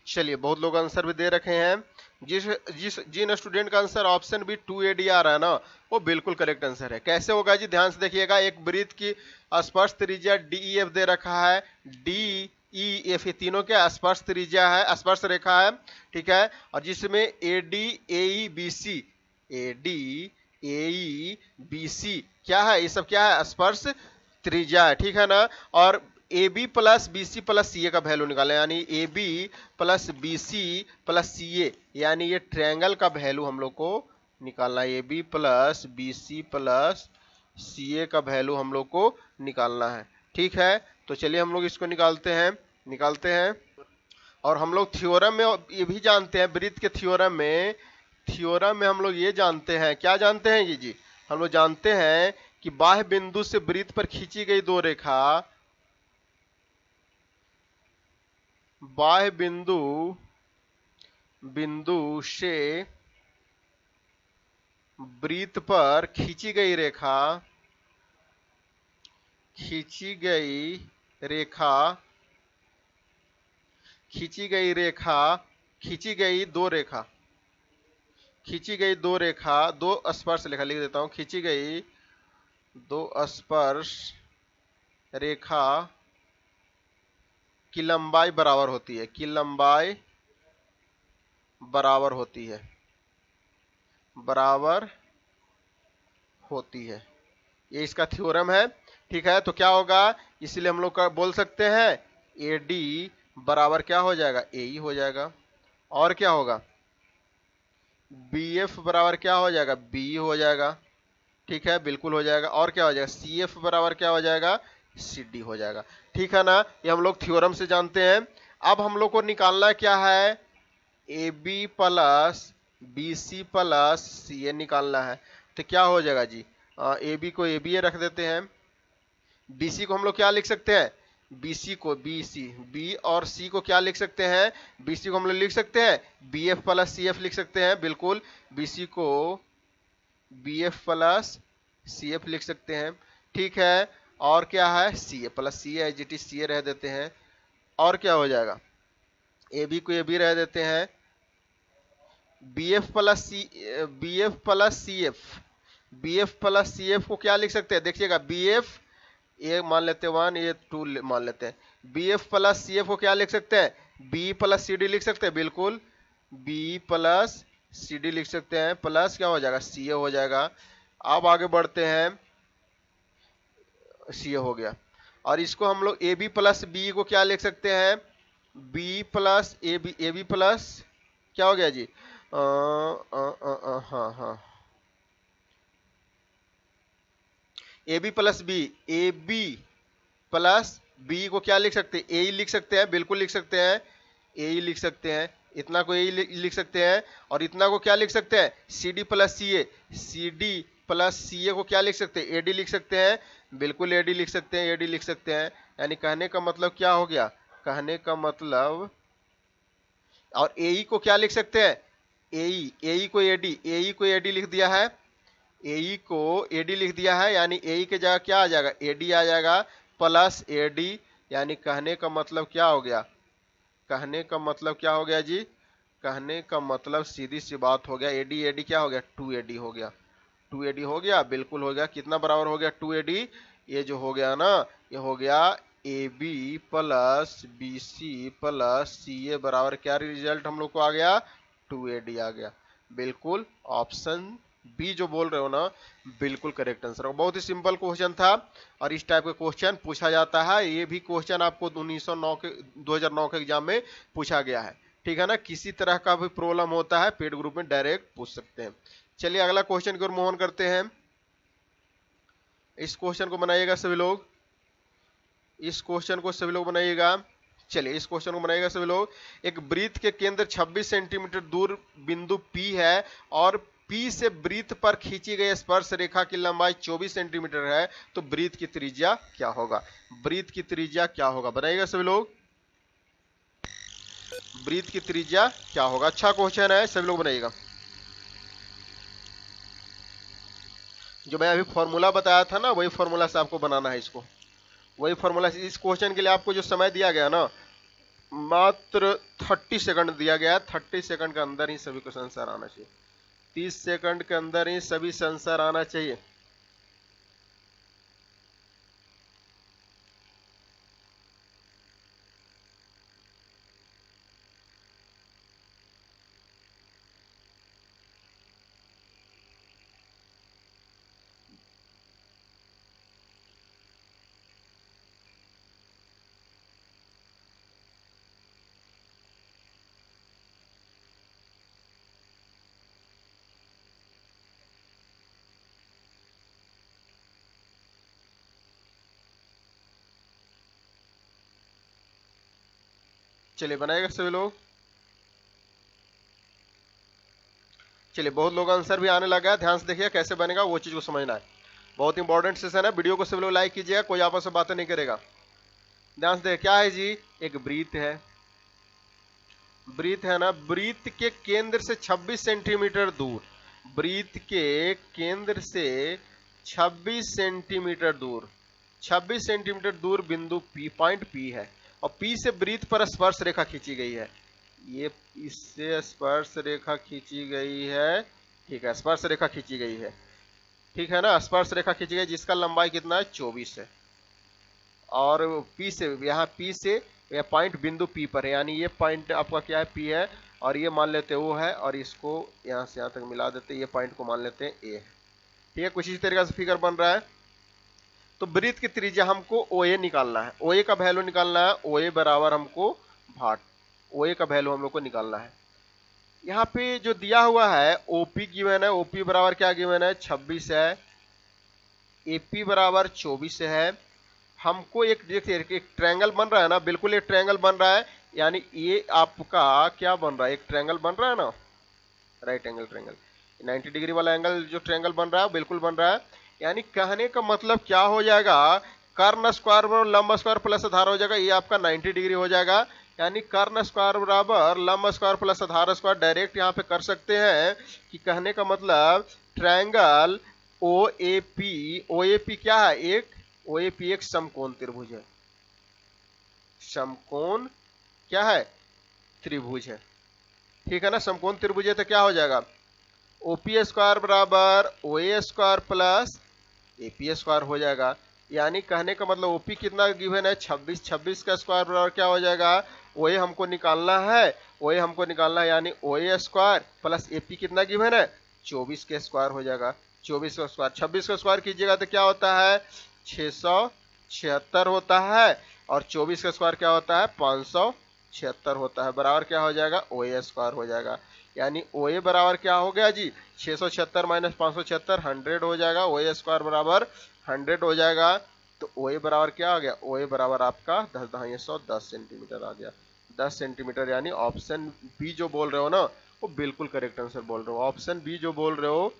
चलिए बहुत लोग आंसर भी दे रखे हैं। जिन स्टूडेंट का आंसर ऑप्शन बी 2AD आ रहा है ना, वो बिल्कुल करेक्ट आंसर है। कैसे होगा जी? ध्यान से देखिएगा। एक वृत्त की स्पर्श त्रिज्या DEF दे रखा है, DEF ये तीनों के स्पर्श त्रिज्या है, स्पर्श रेखा है, ठीक है। और जिसमें AD AE BC क्या है? ये सब क्या है? स्पर्श त्रिज्या है, ठीक है ना। और AB plus BC plus CA का वैल्यू निकालें, यानी AB plus BC plus CA, यानी ये ट्रायंगल का वैल्यू हम लोग को निकालना है। AB plus BC plus CA का वैल्यू हम लोग को निकालना है, ठीक है। तो चलिए हम लोग इसको निकालते हैं। और हम लोग थ्योरम में ये भी जानते हैं, वृत्त के थ्योरम में हम लोग ये जानते हैं, क्या जानते हैं ये जी? हम लोग जानते हैं कि बाह्य बिंदु से वृत्त पर खींची गई दो रेखा बाह्य बिंदु से वृत्त पर खींची गई दो स्पर्श रेखा लिख देता हूं। खींची गई दो स्पर्श रेखा की लंबाई बराबर होती है, ये इसका थ्योरम है, ठीक है। तो क्या होगा? इसलिए हम लोग बोल सकते हैं AD बराबर क्या हो जाएगा? AE हो जाएगा। और क्या होगा? BF बराबर क्या हो जाएगा? BE हो जाएगा, ठीक है, बिल्कुल हो जाएगा। और क्या हो जाएगा? CF बराबर क्या हो जाएगा? CD हो जाएगा, ठीक है ना। ये हम लोग थ्योरम से जानते हैं। अब हम लोग को निकालना क्या है? AB plus BC plus CA निकालना है। तो क्या हो जाएगा जी? AB को ABA रख देते हैं, BC को हम लोग क्या लिख सकते हैं? BC को BC, B और C को क्या लिख सकते हैं? BC को हम लोग लिख सकते हैं BF प्लस CF लिख सकते हैं, बिल्कुल। BC को B F plus C F लिख सकते हैं, ठीक है। और क्या है, सी ए प्लस सी ए, जी टी सी ए रह देते हैं। और क्या हो जाएगा, ए बी को ए बी रह देते हैं, B F plus C, B F plus C F, B F plus C F को क्या लिख सकते हैं, देखिएगा बी एफ, ये मान लेते हैं 1, ये 2 मान लेते हैं, B F plus C F को क्या लिख सकते हैं, बी प्लस सी डी लिख सकते हैं, बिल्कुल बी प्लस सी डी लिख सकते हैं, प्लस क्या हो जाएगा, सी ए हो जाएगा। अब आगे बढ़ते हैं, सी ए हो गया। और इसको हम लोग ए बी प्लस बी को क्या लिख सकते हैं, B plus A B plus क्या हो गया जी, हाँ हाँ, A B plus B, A B plus B को क्या लिख सकते हैं, ए लिख सकते हैं, बिल्कुल लिख सकते हैं, ए लिख सकते हैं, इतना को ए लिख सकते हैं। और इतना को क्या लिख सकते हैं, सी डी प्लस सी ए, सी डी प्लस सी ए को क्या लिख सकते हैं, ए डी लिख सकते हैं, बिल्कुल ए डी लिख सकते हैं, ए डी लिख सकते हैं। यानी कहने का मतलब क्या हो गया, कहने का मतलब, और ए को क्या लिख सकते हैं, ए को ए डी, ए को ए डी लिख दिया है, ए को ए डी लिख दिया है, यानी ए के जगह क्या आ जाएगा, ए डी आ जाएगा प्लस ए डी। यानी कहने का मतलब क्या हो गया, कहने का मतलब क्या हो गया जी, कहने का मतलब सीधी सी बात हो गया, ए डी क्या हो गया, 2AD हो गया, 2AD हो गया, बिल्कुल हो गया। कितना बराबर हो गया, 2AD, ये जो हो गया ना, ये हो गया A B plus B C plus C A बराबर क्या रिजल्ट हम लोग को आ गया, 2AD आ गया। बिल्कुल ऑप्शन बी जो बोल रहे हो ना, बिल्कुल करेक्ट आंसर। बहुत ही सिंपल क्वेश्चन था और इस टाइप के क्वेश्चन पूछा जाता है। ये भी क्वेश्चन आपको 2009 के एग्जाम में पूछा गया है, ठीक है ना। किसी तरह का भी प्रॉब्लम होता है पेड ग्रुप में डायरेक्ट पूछ सकते हैं। चलिए अगला क्वेश्चन की ओर मूव ऑन करते हैं। इस क्वेश्चन को बनाइएगा सभी लोग, इस क्वेश्चन को सभी लोग बनाइएगा। चलिए इस क्वेश्चन को बनाइएगा सभी लोग। एक वृत्त के केंद्र 26 सेंटीमीटर दूर बिंदु P है और P से वृत्त पर खींची गई स्पर्श रेखा की लंबाई 24 सेंटीमीटर है, तो वृत्त की त्रिज्या क्या होगा, वृत्त की त्रिज्या क्या होगा, बनाइएगा सभी लोग, वृत्त की त्रिज्या क्या होगा। अच्छा क्वेश्चन है, सभी लोग बनाइएगा। जो मैं अभी फॉर्मूला बताया था ना, वही फॉर्मूला से आपको बनाना है इसको, वही फॉर्मूला। इस क्वेश्चन के लिए आपको जो समय दिया गया ना, मात्र 30 सेकंड दिया गया है। 30 सेकंड के अंदर ही सभी को आंसर आना चाहिए, 30 सेकंड के अंदर ही सभी आंसर आना चाहिए। चलिए बनाएगा सभी लोग। चलिए बहुत लोग आंसर भी आने लगा है, ध्यान से देखिए कैसे बनेगा, वो चीज को समझना है। बहुत इंपॉर्टेंट सेशन है, वीडियो को सभी लोग लाइक कीजिएगा, कोई आपस में बातें नहीं करेगा। ध्यान से देखिए क्या है जी, एक वृत्त है, वृत्त है ना, वृत्त के केंद्र से 26 सेंटीमीटर दूर, वृत्त के केंद्र से 26 सेंटीमीटर दूर, 26 सेंटीमीटर दूर बिंदु P, पॉइंट P है और P से वृत्त पर स्पर्श रेखा खींची गई है। ये इससे स्पर्श रेखा खींची गई है, ठीक है, स्पर्श रेखा खींची गई है, ठीक है ना, स्पर्श रेखा खींची गई जिसका लंबाई कितना है, 24 है। और P से, यहाँ P से यह पॉइंट बिंदु P पर है, यानी ये पॉइंट आपका क्या है, P है, और ये मान लेते हैं O है, और इसको यहाँ से यहाँ तक मिला देते हैं, ये पॉइंट को मान लेते हैं A है, ठीक है। कुछ इसी तरीके से फिगर बन रहा है। तो वृत्त की त्रिज्या हमको OA निकालना है, OA का वैल्यू निकालना है, OA बराबर हमको भाट, OA का वैल्यू हम लोग को निकालना है। यहाँ पे जो दिया हुआ है OP गिवन है, OP बराबर क्या गिवन है, 26 है, AP बराबर 24 है। हमको एक देखिए एक ट्रायंगल बन रहा है ना, बिल्कुल एक ट्रायंगल बन रहा है, यानी ये आपका क्या बन रहा है, एक ट्रायंगल बन रहा है ना, राइट एंगल ट्रायंगल, 90 डिग्री वाला एंगल जो ट्रायंगल बन रहा है बिल्कुल बन रहा है। यानी कहने का मतलब क्या हो जाएगा, कर्ण स्क्वायर बराबर लंब स्क्वायर प्लस आधार हो जाएगा, ये आपका 90 डिग्री हो जाएगा। यानी कर्ण स्क्वायर बराबर लंब स्क्वायर प्लस आधार स्क्वायर डायरेक्ट यहाँ पे कर सकते हैं कि कहने का मतलब ट्रायंगल OAP क्या है? OAP एक समकोण त्रिभुज है। समकोण क्या है? त्रिभुज है। ठीक है ना, समकोण त्रिभुज है तो क्या हो जाएगा? OP स्क्वायर बराबर OA square plus AP square हो जाएगा। यानी कहने का मतलब OP कितना गिवन है? 26। 26 का स्क्वायर बराबर क्या हो जाएगा? OA हमको निकालना है, यानी OA स्क्वायर प्लस AP कितना गिवन है? 24 के स्क्वायर हो जाएगा। 24 का स्क्वायर 26 का स्क्वायर कीजिएगा तो क्या होता है? 676 होता है, और 24 का स्क्वायर क्या होता है? 576 होता है। बराबर क्या हो जाएगा? OA स्क्वायर हो जाएगा। यानी OA बराबर क्या हो गया जी? 676 माइनस 576 100 हो जाएगा। OA स्क्वायर बराबर 100 हो जाएगा। तो OA बराबर क्या आ गया? OA बराबर आपका 10 सेंटीमीटर आ गया। 10 सेंटीमीटर, यानी ऑप्शन बी जो बोल रहे हो ना, वो बिल्कुल करेक्ट आंसर बोल रहे हो। ऑप्शन बी जो बोल रहे हो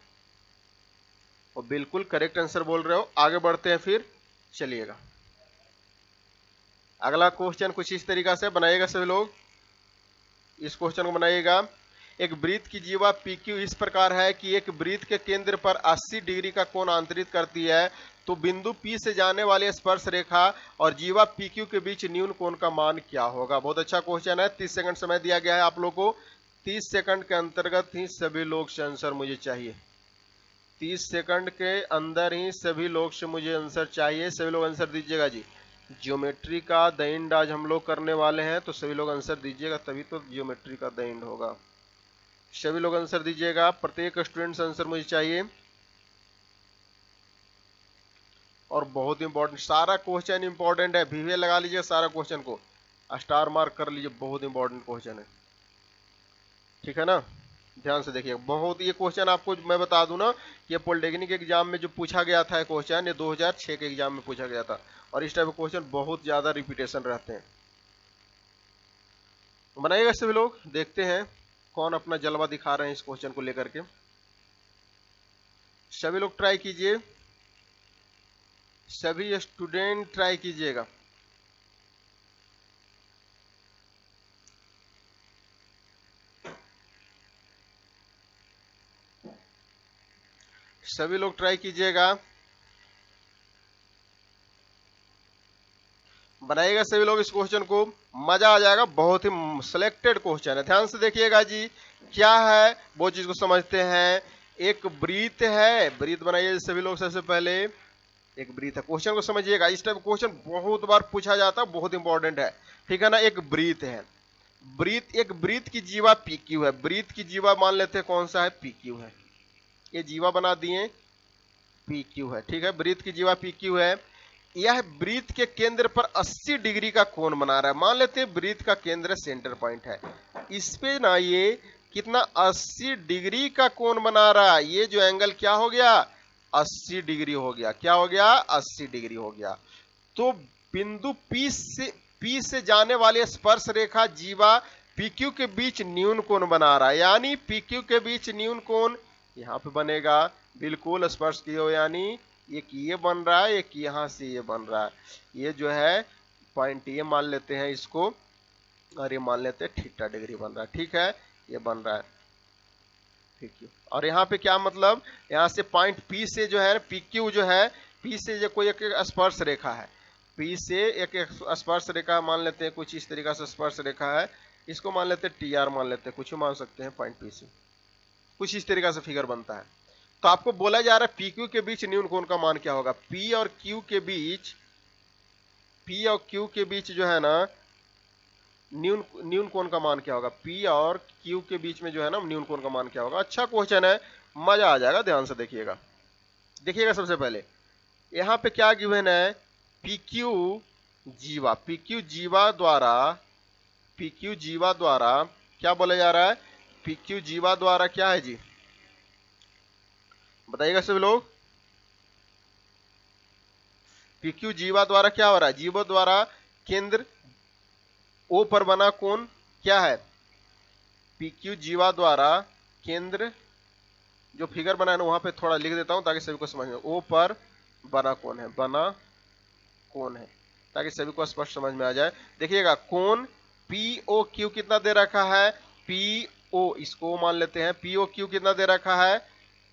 वो बिल्कुल करेक्ट आंसर बोल रहे हो। आगे बढ़ते हैं फिर, चलिएगा। अगला क्वेश्चन कुछ इस तरीका से बनाइएगा सभी लोग। इस क्वेश्चन को बनाइएगा। एक वृत्त की जीवा PQ इस प्रकार है कि एक वृत्त के केंद्र पर 80 डिग्री का कोण अंतरित करती है, तो बिंदु P से जाने वाली स्पर्श रेखा और जीवा PQ के बीच न्यून कोण का मान क्या होगा? बहुत अच्छा क्वेश्चन है। 30 सेकंड समय दिया गया है आप लोग को। 30 सेकंड के अंतर्गत ही सभी लोग से आंसर मुझे चाहिए। 30 सेकंड के अंदर ही सभी लोग से मुझे आंसर चाहिए। सभी लोग आंसर दीजिएगा जी। ज्योमेट्री का द एंड आज हम लोग करने वाले हैं, तो सभी लोग आंसर दीजिएगा, तभी तो ज्योमेट्री का द एंड होगा। सभी लोग आंसर दीजिएगा। प्रत्येक स्टूडेंट आंसर मुझे चाहिए। और बहुत इंपॉर्टेंट, सारा क्वेश्चन इंपॉर्टेंट है। VV लगा लीजिए सारा क्वेश्चन को, स्टार मार्क कर लीजिए। बहुत इंपॉर्टेंट क्वेश्चन है, ठीक है ना? ध्यान से देखिए। बहुत ये क्वेश्चन आपको मैं बता दूं ना, ये पॉलिटेक्निक एग्जाम में जो पूछा गया था क्वेश्चन, ये 2006 के एग्जाम में पूछा गया था। और इस टाइप के क्वेश्चन बहुत ज्यादा रिपीटेशन रहते हैं। बनाइएगा सभी लोग। देखते हैं कौन अपना जलवा दिखा रहे हैं इस क्वेश्चन को लेकर के। सभी लोग ट्राई कीजिए, सभी स्टूडेंट ट्राई कीजिएगा। सभी लोग ट्राई कीजिएगा, बनाइएगा सभी लोग इस क्वेश्चन को। मजा आ जाएगा। बहुत ही सिलेक्टेड क्वेश्चन है। ध्यान से देखिएगा जी। क्या है वो चीज को समझते हैं। एक वृत्त है, वृत्त बनाइए सभी लोग। सबसे पहले एक वृत्त है। क्वेश्चन को समझिएगा। इस टाइप क्वेश्चन बहुत बार पूछा जाता है, बहुत इंपॉर्टेंट है, ठीक है ना? एक वृत्त है, वृत्त, एक वृत्त की जीवा PQ है। वृत्त की जीवा मान लेते हैं कौन सा है? PQ है। ये जीवा बना दिए, PQ है, ठीक है? वृत्त की जीवा PQ है। यह वृत्त के केंद्र पर 80 डिग्री का कोण बना रहा है। मान लेते हैं वृत्त का केंद्र सेंटर पॉइंट है। इस पे ना ये कितना 80 डिग्री का कोण बना रहा है। ये जो एंगल क्या हो गया? 80 डिग्री हो गया। क्या हो गया? 80 डिग्री हो गया। तो बिंदु P से जाने वाली स्पर्श रेखा जीवा PQ के बीच न्यून कोण बना रहा है। यानी PQ के बीच न्यून कोण यहाँ पे बनेगा। बिल्कुल स्पर्श किए हो, यानी एक ये बन रहा है, एक यहां से ये बन रहा है। ये जो है पॉइंट ये मान लेते हैं इसको, और ये मान लेते हैं थीटा डिग्री बन रहा है, ठीक है? ये बन रहा है, ठीक है। और यहाँ पे क्या मतलब, यहाँ से पॉइंट P से जो है PQ जो है, P से जो कोई एक स्पर्श रेखा है, P से एक स्पर्श रेखा मान लेते हैं, कुछ इस तरीका से स्पर्श रेखा है। इसको मान लेते हैं TR मान लेते हैं, कुछ मान सकते हैं पॉइंट P से। कुछ इस तरीका से फिगर बनता है। तो आपको बोला जा रहा है PQ के बीच न्यून कोण का मान क्या होगा? P और Q के बीच जो है ना न्यून कोण का मान क्या होगा? P और Q के बीच में जो है ना न्यून कोण का मान क्या होगा? अच्छा क्वेश्चन है, मजा आ जाएगा। ध्यान से देखिएगा। देखिएगा सबसे पहले यहाँ पे क्या गिवन है? PQ जीवा द्वारा क्या बोला जा रहा है? PQ जीवा द्वारा क्या है जी? बताइएगा सभी लोग। PQ जीवा द्वारा क्या हो रहा है? जीवा द्वारा केंद्र O पर बना कोण क्या है? PQ जीवा द्वारा केंद्र, जो फिगर बनाया ना वहां पे थोड़ा लिख देता हूं ताकि सभी को समझ में। O पर बना कोण है, ताकि सभी को स्पष्ट समझ में आ जाए। देखिएगा कोण POQ कितना दे रखा है? PO, इसको मान लेते हैं। POQ कितना दे रखा है?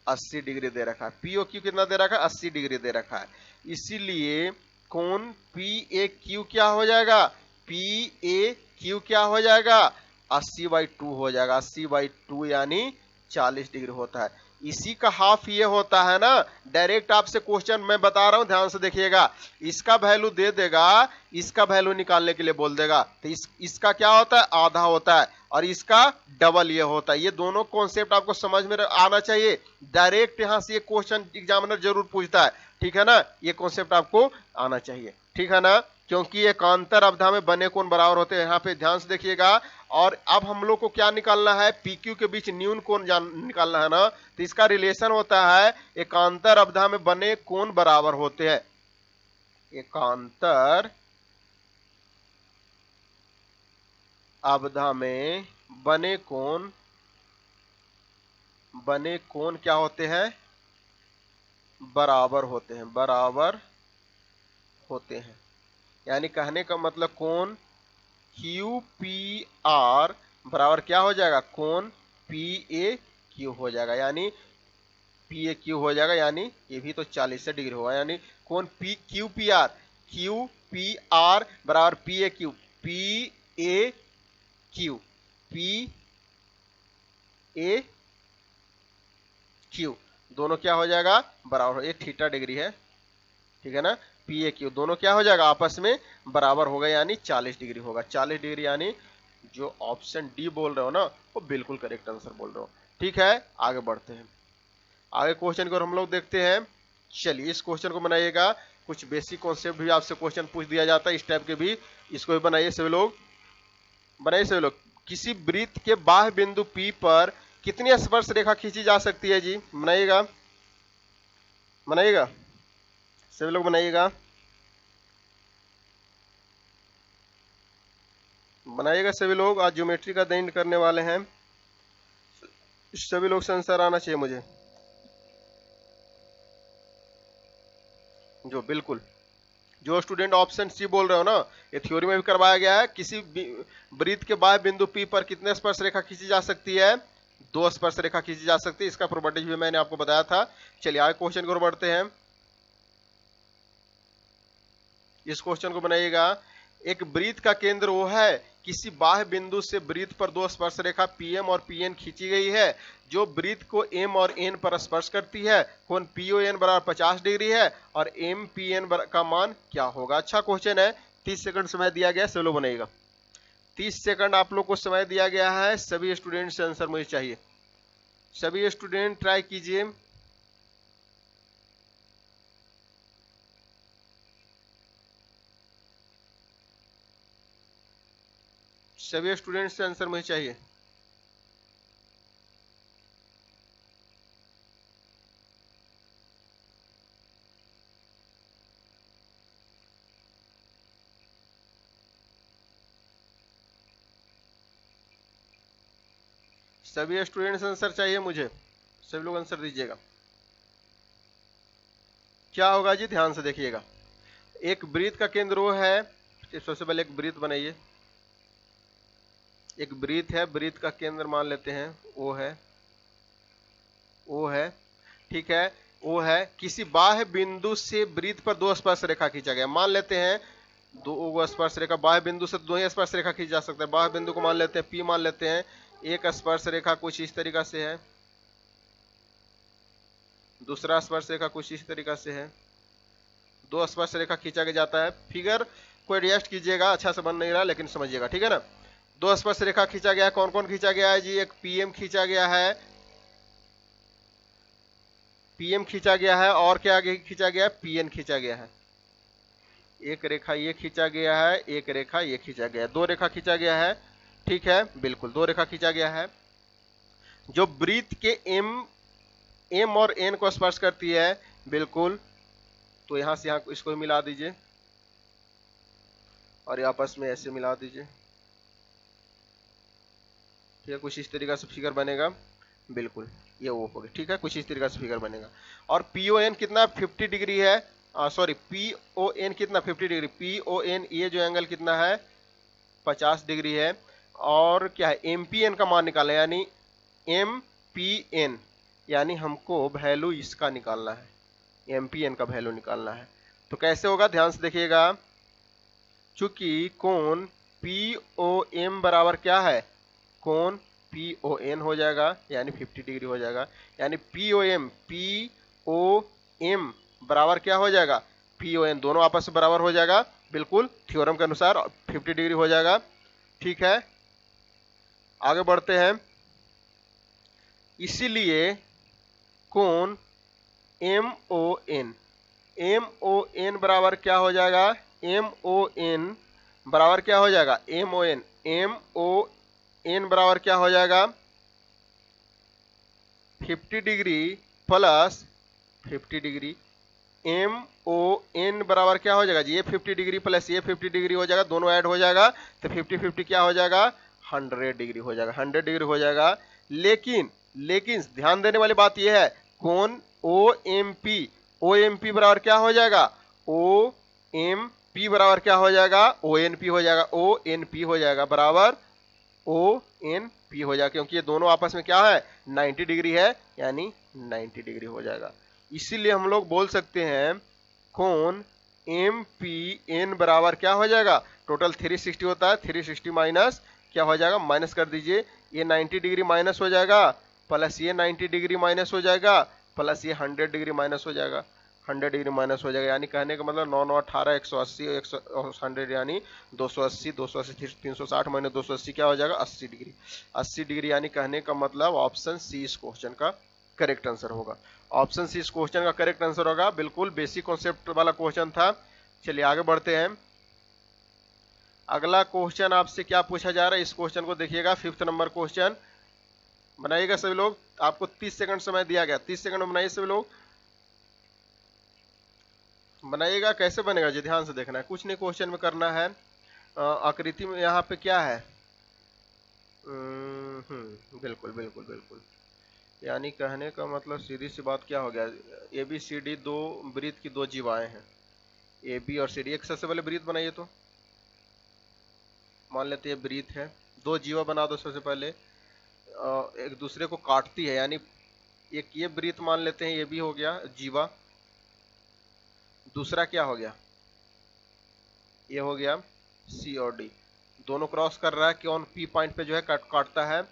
80 डिग्री दे रखा है, पीओ क्यू कितना दे रखा है, 80 डिग्री दे रखा है। इसीलिए कोण पी ए क्यू क्या हो जाएगा, पी ए क्यू क्या हो जाएगा, 80/2 हो जाएगा। 80/2 यानी 40 डिग्री होता है। इसी का हाफ ये होता है ना, डायरेक्ट आपसे क्वेश्चन मैं बता रहा हूं, ध्यान से देखिएगा। इसका वैल्यू दे देगा, इसका वैल्यू निकालने के लिए बोल देगा, तो इसका क्या होता है, आधा होता है, और इसका डबल ये होता है। ये दोनों कॉन्सेप्ट आपको समझ में आना चाहिए। डायरेक्ट यहां से ये क्वेश्चन एग्जामिनर जरूर पूछता है, ठीक है ना, ये कॉन्सेप्ट आपको आना चाहिए, ठीक है ना, क्योंकि एकांतर अवधा में बने कोण बराबर होते हैं। यहाँ पे ध्यान से देखिएगा। और अब हम लोग को क्या निकालना है, पीक्यू के बीच न्यून कोण निकालना है ना, तो इसका रिलेशन होता है एकांतर अवधा में बने कोण बराबर होते हैं। एकांतर अवधा में बने कोण क्या होते हैं, बराबर होते हैं, बराबर होते हैं। यानी कहने का मतलब कोण क्यू पी आर बराबर क्या हो जाएगा, कोण पी ए क्यू हो जाएगा, यानी पी ए क्यू हो जाएगा, यानी ये भी तो 40 डिग्री होगा। यानी कोण पी क्यू पी आर बराबर पी ए क्यू दोनों क्या हो जाएगा, बराबर। ये थीटा डिग्री है, ठीक है ना, पी ए क्यू दोनों क्या हो जाएगा, आपस में बराबर होगा, यानी 40 डिग्री होगा। 40 डिग्री यानी जो ऑप्शन डी बोल रहे हो ना, वो बिल्कुल करेक्ट आंसर बोल रहे हो। ठीक है, आगे बढ़ते हैं। आगे क्वेश्चन को हम लोग देखते हैं। चलिए इस क्वेश्चन को बनाइएगा। कुछ बेसिक कॉन्सेप्ट भी आपसे क्वेश्चन पूछ दिया जाता है, इस टाइप के भी, इसको भी बनाइए सभी लोग, बनाइए सभी लोग। किसी वृत्त के बाह्य बिंदु P पर कितनी स्पर्श रेखा खींची जा सकती है जी, बनाइएगा, बनाइएगा सभी लोग, बनाइएगा, बनाइएगा सभी लोग। आज ज्योमेट्री का दिन करने वाले हैं, सभी लोग से आंसर आना चाहिए मुझे, जो बिल्कुल जो स्टूडेंट ऑप्शन सी बोल रहे हो ना, ये थ्योरी में भी करवाया गया है। किसी वृत्त के बाह्य बिंदु P पर कितने स्पर्श रेखा खींची जा सकती है, 2 स्पर्श रेखा खींची जा सकती है। इसका प्रॉपर्टीज भी मैंने आपको बताया था। चलिए आगे क्वेश्चन को बढ़ते हैं। इस क्वेश्चन को बनाइएगा। एक वृत्त का केंद्र वो है, किसी बाह्य बिंदु से वृत्त पर 2 स्पर्श रेखा PM और PN खींची गई है, जो वृत्त को M और N पर स्पर्श करती है। कोण PON बराबर 50 डिग्री है और MPN का मान क्या होगा। अच्छा क्वेश्चन है। 30 सेकंड समय दिया गया, चलो बनाइएगा। 30 सेकंड आप लोग को समय दिया गया है। सभी स्टूडेंट से आंसर मुझे चाहिए, सभी स्टूडेंट ट्राई कीजिए। सभी स्टूडेंट से आंसर मुझे चाहिए। सभी स्टूडेंट्स आंसर चाहिए मुझे, सभी लोग आंसर दीजिएगा। क्या होगा जी, ध्यान से देखिएगा। एक वृत्त का केंद्र वो है, सबसे पहले एक वृत्त बनाइए। एक वृत्त है, वृत्त का केंद्र मान लेते हैं ओ है, ठीक है, ओ है। किसी बाह्य बिंदु से वृत्त पर 2 स्पर्श रेखा खींचा गया, मान लेते हैं 2 स्पर्श रेखा, बाह्य बिंदु से 2 ही स्पर्श रेखा खींच जा सकता है। बाह्य बिंदु को मान लेते हैं P मान लेते हैं। एक स्पर्श रेखा कुछ इस तरीका से है, दूसरा स्पर्श रेखा कुछ इस तरीका से है, 2 स्पर्श रेखा खींचा के जाता है। फिगर को एडजस्ट कीजिएगा, अच्छा से बन नहीं रहा लेकिन समझिएगा, ठीक है ना। 2 स्पर्श रेखा खींचा गया है, कौन कौन खींचा गया है जी, एक PM खींचा गया है, PM खींचा गया है, और क्या आगे खींचा गया है, PN खींचा गया है। एक रेखा ये खींचा गया है, एक रेखा ये खींचा गया है, 2 रेखा खींचा गया है, ठीक है, बिल्कुल 2 रेखा खींचा गया है, जो वृत्त के M और N को स्पर्श करती है, बिल्कुल। तो यहां से यहां इसको मिला दीजिए और ये आपस में ऐसे मिला दीजिए, ठीक है, कुछ इस तरीका से फिगर बनेगा, बिल्कुल ये वो हो गया, ठीक है, कुछ इस तरीका से फिगर बनेगा। और PON कितना 50 डिग्री है, सॉरी PON कितना 50 डिग्री, PON ये जो एंगल कितना है 50 डिग्री है। और क्या है, MPN का मान निकालें, यानी MPN यानी हमको वैल्यू इसका निकालना है, एमपीएन का वैल्यू निकालना है। तो कैसे होगा, ध्यान से देखिएगा। चूंकि कोण POM बराबर क्या है, कोण PON हो जाएगा, यानी 50 डिग्री हो जाएगा। यानी POM बराबर क्या हो जाएगा, PON, दोनों आपस में बराबर हो जाएगा, बिल्कुल थ्योरम के अनुसार 50 डिग्री हो जाएगा। ठीक है, आगे बढ़ते हैं। इसीलिए कोण MON बराबर क्या हो जाएगा, MON बराबर क्या हो जाएगा, MON बराबर क्या हो जाएगा, 50 डिग्री प्लस 50 डिग्री। MON बराबर क्या हो जाएगा, ये 50 डिग्री प्लस ये 50 डिग्री हो जाएगा, दोनों ऐड हो जाएगा तो 50-50 क्या हो जाएगा, 100 डिग्री हो जाएगा, 100 डिग्री हो जाएगा। लेकिन ध्यान देने वाली बात यह है, कोण OMP बराबर क्या हो जाएगा, OMP बराबर क्या हो जाएगा, ONP हो जाएगा, ONP हो जाएगा बराबर ONP हो जाएगा, क्योंकि ये दोनों आपस में क्या है, 90 डिग्री है, यानी 90 डिग्री हो जाएगा। इसीलिए हम लोग बोल सकते हैं कोण MPN बराबर क्या हो जाएगा, टोटल 360 होता है, 360 माइनस क्या हो जाएगा, माइनस कर दीजिए, ये 90 डिग्री माइनस हो जाएगा, प्लस ये 90 डिग्री माइनस हो जाएगा, प्लस ये 100 डिग्री माइनस हो जाएगा, 100 डिग्री माइनस हो जाएगा। यानी कहने का मतलब 9 9 18 180 100 यानी 280 360 माइनस 280 क्या हो जाएगा, 80 डिग्री, 80 डिग्री। यानी कहने का मतलब ऑप्शन सी इस क्वेश्चन का करेक्ट आंसर होगा। ऑप्शन सी इस क्वेश्चन का करेक्ट आंसर होगा, बिल्कुल बेसिक कॉन्सेप्ट वाला क्वेश्चन था। चलिए आगे बढ़ते हैं। अगला क्वेश्चन आपसे क्या पूछा जा रहा है, इस क्वेश्चन को देखिएगा, 5th नंबर क्वेश्चन बनाइएगा सभी लोग। आपको 30 सेकंड समय दिया गया, 30 सेकंड में बनाइए सभी लोग, बनाइएगा। कैसे बनेगा जी, ध्यान से देखना है, कुछ नहीं क्वेश्चन में करना है। आकृति में यहाँ पे क्या है, बिल्कुल बिल्कुल बिल्कुल, यानी कहने का मतलब सीधी सी बात क्या हो गया, ABCD दो वृत्त की दो जीवाएं हैं, AB और CD। एक सबसे पहले वृत्त बनाइए, तो मान लेते हैं वृत्त है, दो जीवा बना दो सबसे पहले, एक दूसरे को काटती है, यानी एक ये वृत्त मान लेते हैं, ये भी हो गया जीवा, दूसरा क्या हो गया, ये हो गया C और D, दोनों क्रॉस कर रहा है, कौन P पॉइंट पे जो है काटता है।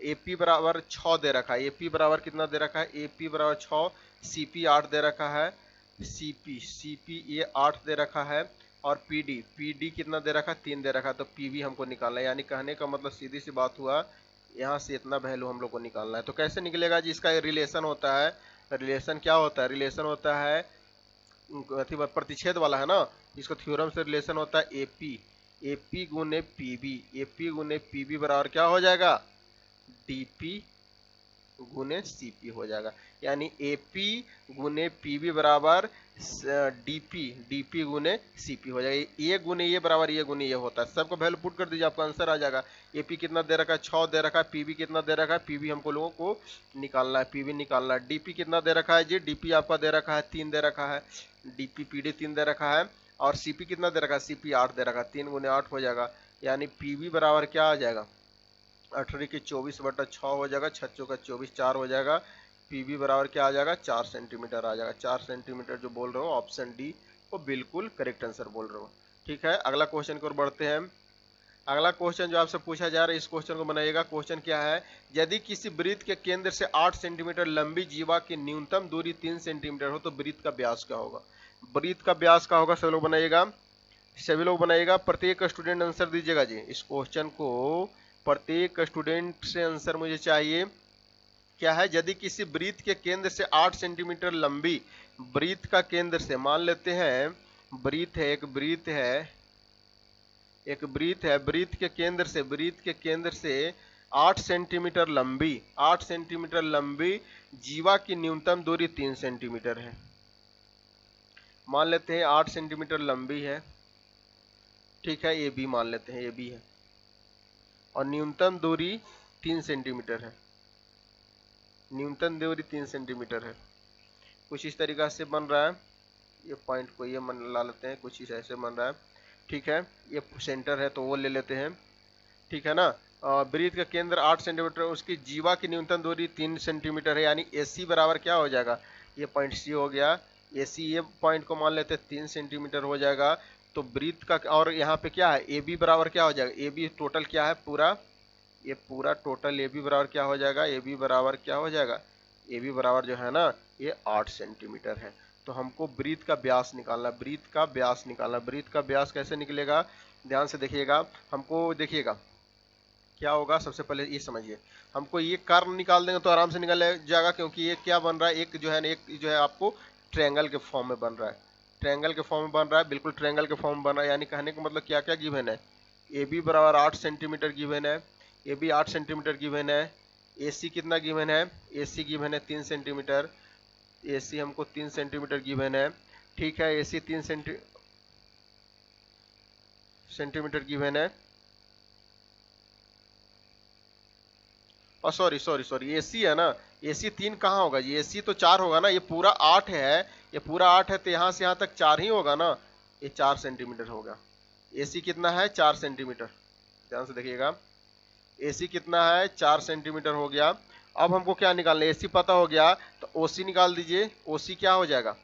AP बराबर 6 दे रखा है, AP बराबर कितना दे रखा है, AP बराबर 6, CP 8 दे रखा है, CP ये 8 दे रखा है, और PD कितना दे रखा है, 3 दे रखा है, तो PV हमको निकालना है। यानी कहने का मतलब सीधी सी बात हुआ, यहाँ से इतना वैल्यू हम लोग को निकालना है। तो कैसे निकलेगा जी, इसका रिलेशन होता है, रिलेशन क्या होता है, रिलेशन होता है प्रतिच्छेद वाला है ना, इसको थ्योरम से रिलेशन होता है AP गुने PB बराबर क्या हो जाएगा, DP गुने CP हो जाएगा। यानी AP गुने PB बराबर DP गुने CP हो जाएगा। ये गुने ये बराबर ये गुने ये होता है, सबको वैल्यू पुट कर दीजिए, आपका आंसर आ जाएगा। AP कितना दे रखा है, 6 दे रखा है, PB कितना दे रखा है, PB हमको लोगों को निकालना है, PB निकालना है। DP कितना दे रखा है जी, DP आपका दे रखा है 3 दे रखा है, PD 3 दे रखा है, और CP कितना दे रखा है, CP 8 दे रखा है, 3 गुने 8 हो जाएगा। यानी PB बराबर क्या आ जाएगा, 18 की 24/6 हो जाएगा, 6 चौका 24, 4 हो जाएगा। PB बराबर क्या आ जाएगा, 4 सेंटीमीटर आ जाएगा। 4 सेंटीमीटर जो बोल रहे हो ऑप्शन डी वो बिल्कुल करेक्ट आंसर बोल रहे हो। ठीक है, अगला क्वेश्चन की ओर बढ़ते हैं। अगला क्वेश्चन जो आपसे पूछा जा रहा है, इस क्वेश्चन को बनाइएगा। क्वेश्चन क्या है, यदि किसी वृत्त के केंद्र से 8 सेंटीमीटर लंबी जीवा की न्यूनतम दूरी 3 सेंटीमीटर हो तो वृत्त का व्यास क्या होगा। वृत्त का व्यास क्या होगा, सभी लोग बनाइएगा, सभी लोग बनाइएगा। प्रत्येक स्टूडेंट आंसर दीजिएगा जी, इस क्वेश्चन को प्रत्येक स्टूडेंट से आंसर मुझे चाहिए। क्या है, यदि किसी वृत्त के केंद्र से 8 सेंटीमीटर लंबी, वृत्त का केंद्र से मान लेते हैं वृत्त है, एक वृत्त है, एक वृत्त है, वृत्त के केंद्र से 8 सेंटीमीटर लंबी, 8 सेंटीमीटर लंबी जीवा की न्यूनतम दूरी 3 सेंटीमीटर है। मान लेते हैं 8 सेंटीमीटर लंबी है, ठीक है, ये भी मान लेते हैं, ये भी है, और न्यूनतम दूरी 3 सेंटीमीटर है, न्यूनतम दूरी 3 सेंटीमीटर है। कुछ इस तरीका से बन रहा है, ये पॉइंट को ये मन ला लेते हैं, कुछ इस ऐसे बन रहा है। ठीक है, ये सेंटर है तो वो ले लेते हैं, ठीक है ना। वृत्त का केंद्र 8 सेंटीमीटर, उसकी जीवा की न्यूनतम दूरी 3 सेंटीमीटर है, यानी AC बराबर क्या हो जाएगा, ये पॉइंट C हो गया, AC ये पॉइंट को मान लेते हैं 3 सेंटीमीटर हो जाएगा। तो वृत्त का, और यहाँ पे क्या है, AB बराबर क्या हो जाएगा, AB टोटल क्या है पूरा, ये पूरा टोटल AB बराबर क्या हो जाएगा, AB बराबर क्या हो जाएगा, AB बराबर जो है ना ये 8 सेंटीमीटर है। तो हमको वृत्त का व्यास निकालना, वृत्त का व्यास निकालना। वृत्त का व्यास कैसे निकलेगा, ध्यान से देखिएगा, हमको देखिएगा क्या होगा। सबसे पहले ये समझिए, हमको ये कर्व निकाल देंगे तो आराम से निकल जाएगा, क्योंकि ये क्या बन रहा है, एक जो है ना, एक जो है आपको ट्रायंगल के फॉर्म में बन रहा है, ट्रायंगल के फॉर्म में बन रहा है, बिल्कुल ट्रायंगल के फॉर्म में बन रहा है। यानी कहने का मतलब क्या क्या गिवन है, AB बराबर 8 सेंटीमीटर गिवन है, AB 8 सेंटीमीटर गिवन है, AC कितना गिवन है, AC गिवन है 3 सेंटीमीटर, AC हमको 3 सेंटीमीटर गिवन है, ठीक है, AC 3 सेंटीमीटर गिवन है, और सॉरी सॉरी सॉरी AC है ना, AC 3 कहाँ होगा जी, AC तो 4 होगा ना, ये पूरा 8 है, ये पूरा 8 है, तो यहाँ से यहाँ तक 4 ही होगा ना, ये 4 सेंटीमीटर होगा। AC कितना है, 4 सेंटीमीटर, ध्यान से देखिएगा, AC कितना है, 4 सेंटीमीटर हो गया। अब हमको क्या निकालना है, AC पता हो गया, तो OC निकाल दीजिए, OC क्या हो जाएगा,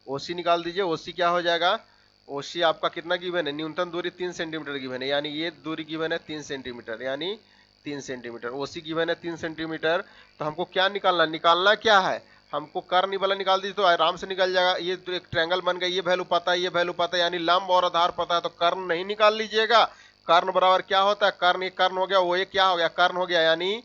OC निकाल दीजिए, OC क्या हो जाएगा, OC आपका कितना गिवन है, न्यूनतम दूरी 3 सेंटीमीटर गिवन है, यानी ये दूरी गिवन है 3 सेंटीमीटर, यानी 3 सेंटीमीटर, OC गिवन है 3 सेंटीमीटर। तो हमको क्या निकालना, निकालना क्या है, हमको कर्ण वाला निकाल दीजिए तो आराम से निकल जाएगा। ये तो एक ट्रायंगल बन गया, ये वैल्यू पता है, ये वैल्यू पता है, यानी लंब और आधार पता है, तो कर्ण नहीं निकाल लीजिएगा। कर्ण बराबर क्या होता है, कर्ण, एक कर्ण हो गया, OA क्या हो गया, कर्ण हो गया, यानी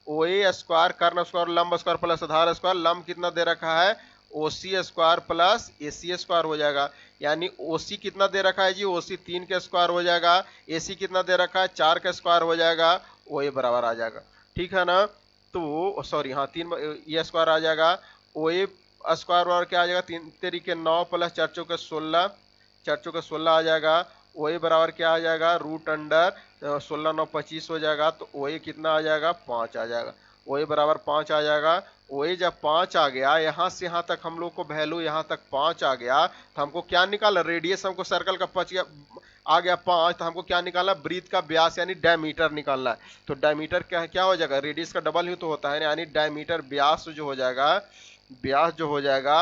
OA स्क्वायर, कर्ण स्क्वायर, लंब स्क्वायर प्लस आधार स्क्वायर, लंब कितना दे रखा है, OC square plus AC square हो जाएगा, यानी OC कितना दे रखा है जी, OC 3 के स्क्वायर हो जाएगा, AC कितना दे रखा है, 4 का स्क्वायर हो जाएगा, OA बराबर आ जाएगा, ठीक है ना। तो सॉरी हाँ, 3 ये स्क्वायर आ जाएगा, OA स्क्वायर बराबर क्या आ जाएगा, 3 तरीके 9 प्लस 4 चौके 16, 4 चौके 16 आ जाएगा, OA बराबर क्या आ जाएगा, रूट अंडर 16 9 25 हो जाएगा, तो OA कितना आ जाएगा, 5 आ जाएगा, OA बराबर 5 आ जाएगा। OA जब 5 आ गया, यहाँ से यहाँ तक हम लोग को वैल्यू यहाँ तक 5 आ गया, तो हमको क्या निकाला, रेडियस हमको सर्कल का 5 आ गया 5, तो हमको क्या निकालना, वृत्त का व्यास यानी डायमीटर निकालना है। तो डायमीटर क्या हो जाएगा, रेडियस का डबल ही तो होता है, यानी डायमीटर व्यास जो हो जाएगा, व्यास जो हो जाएगा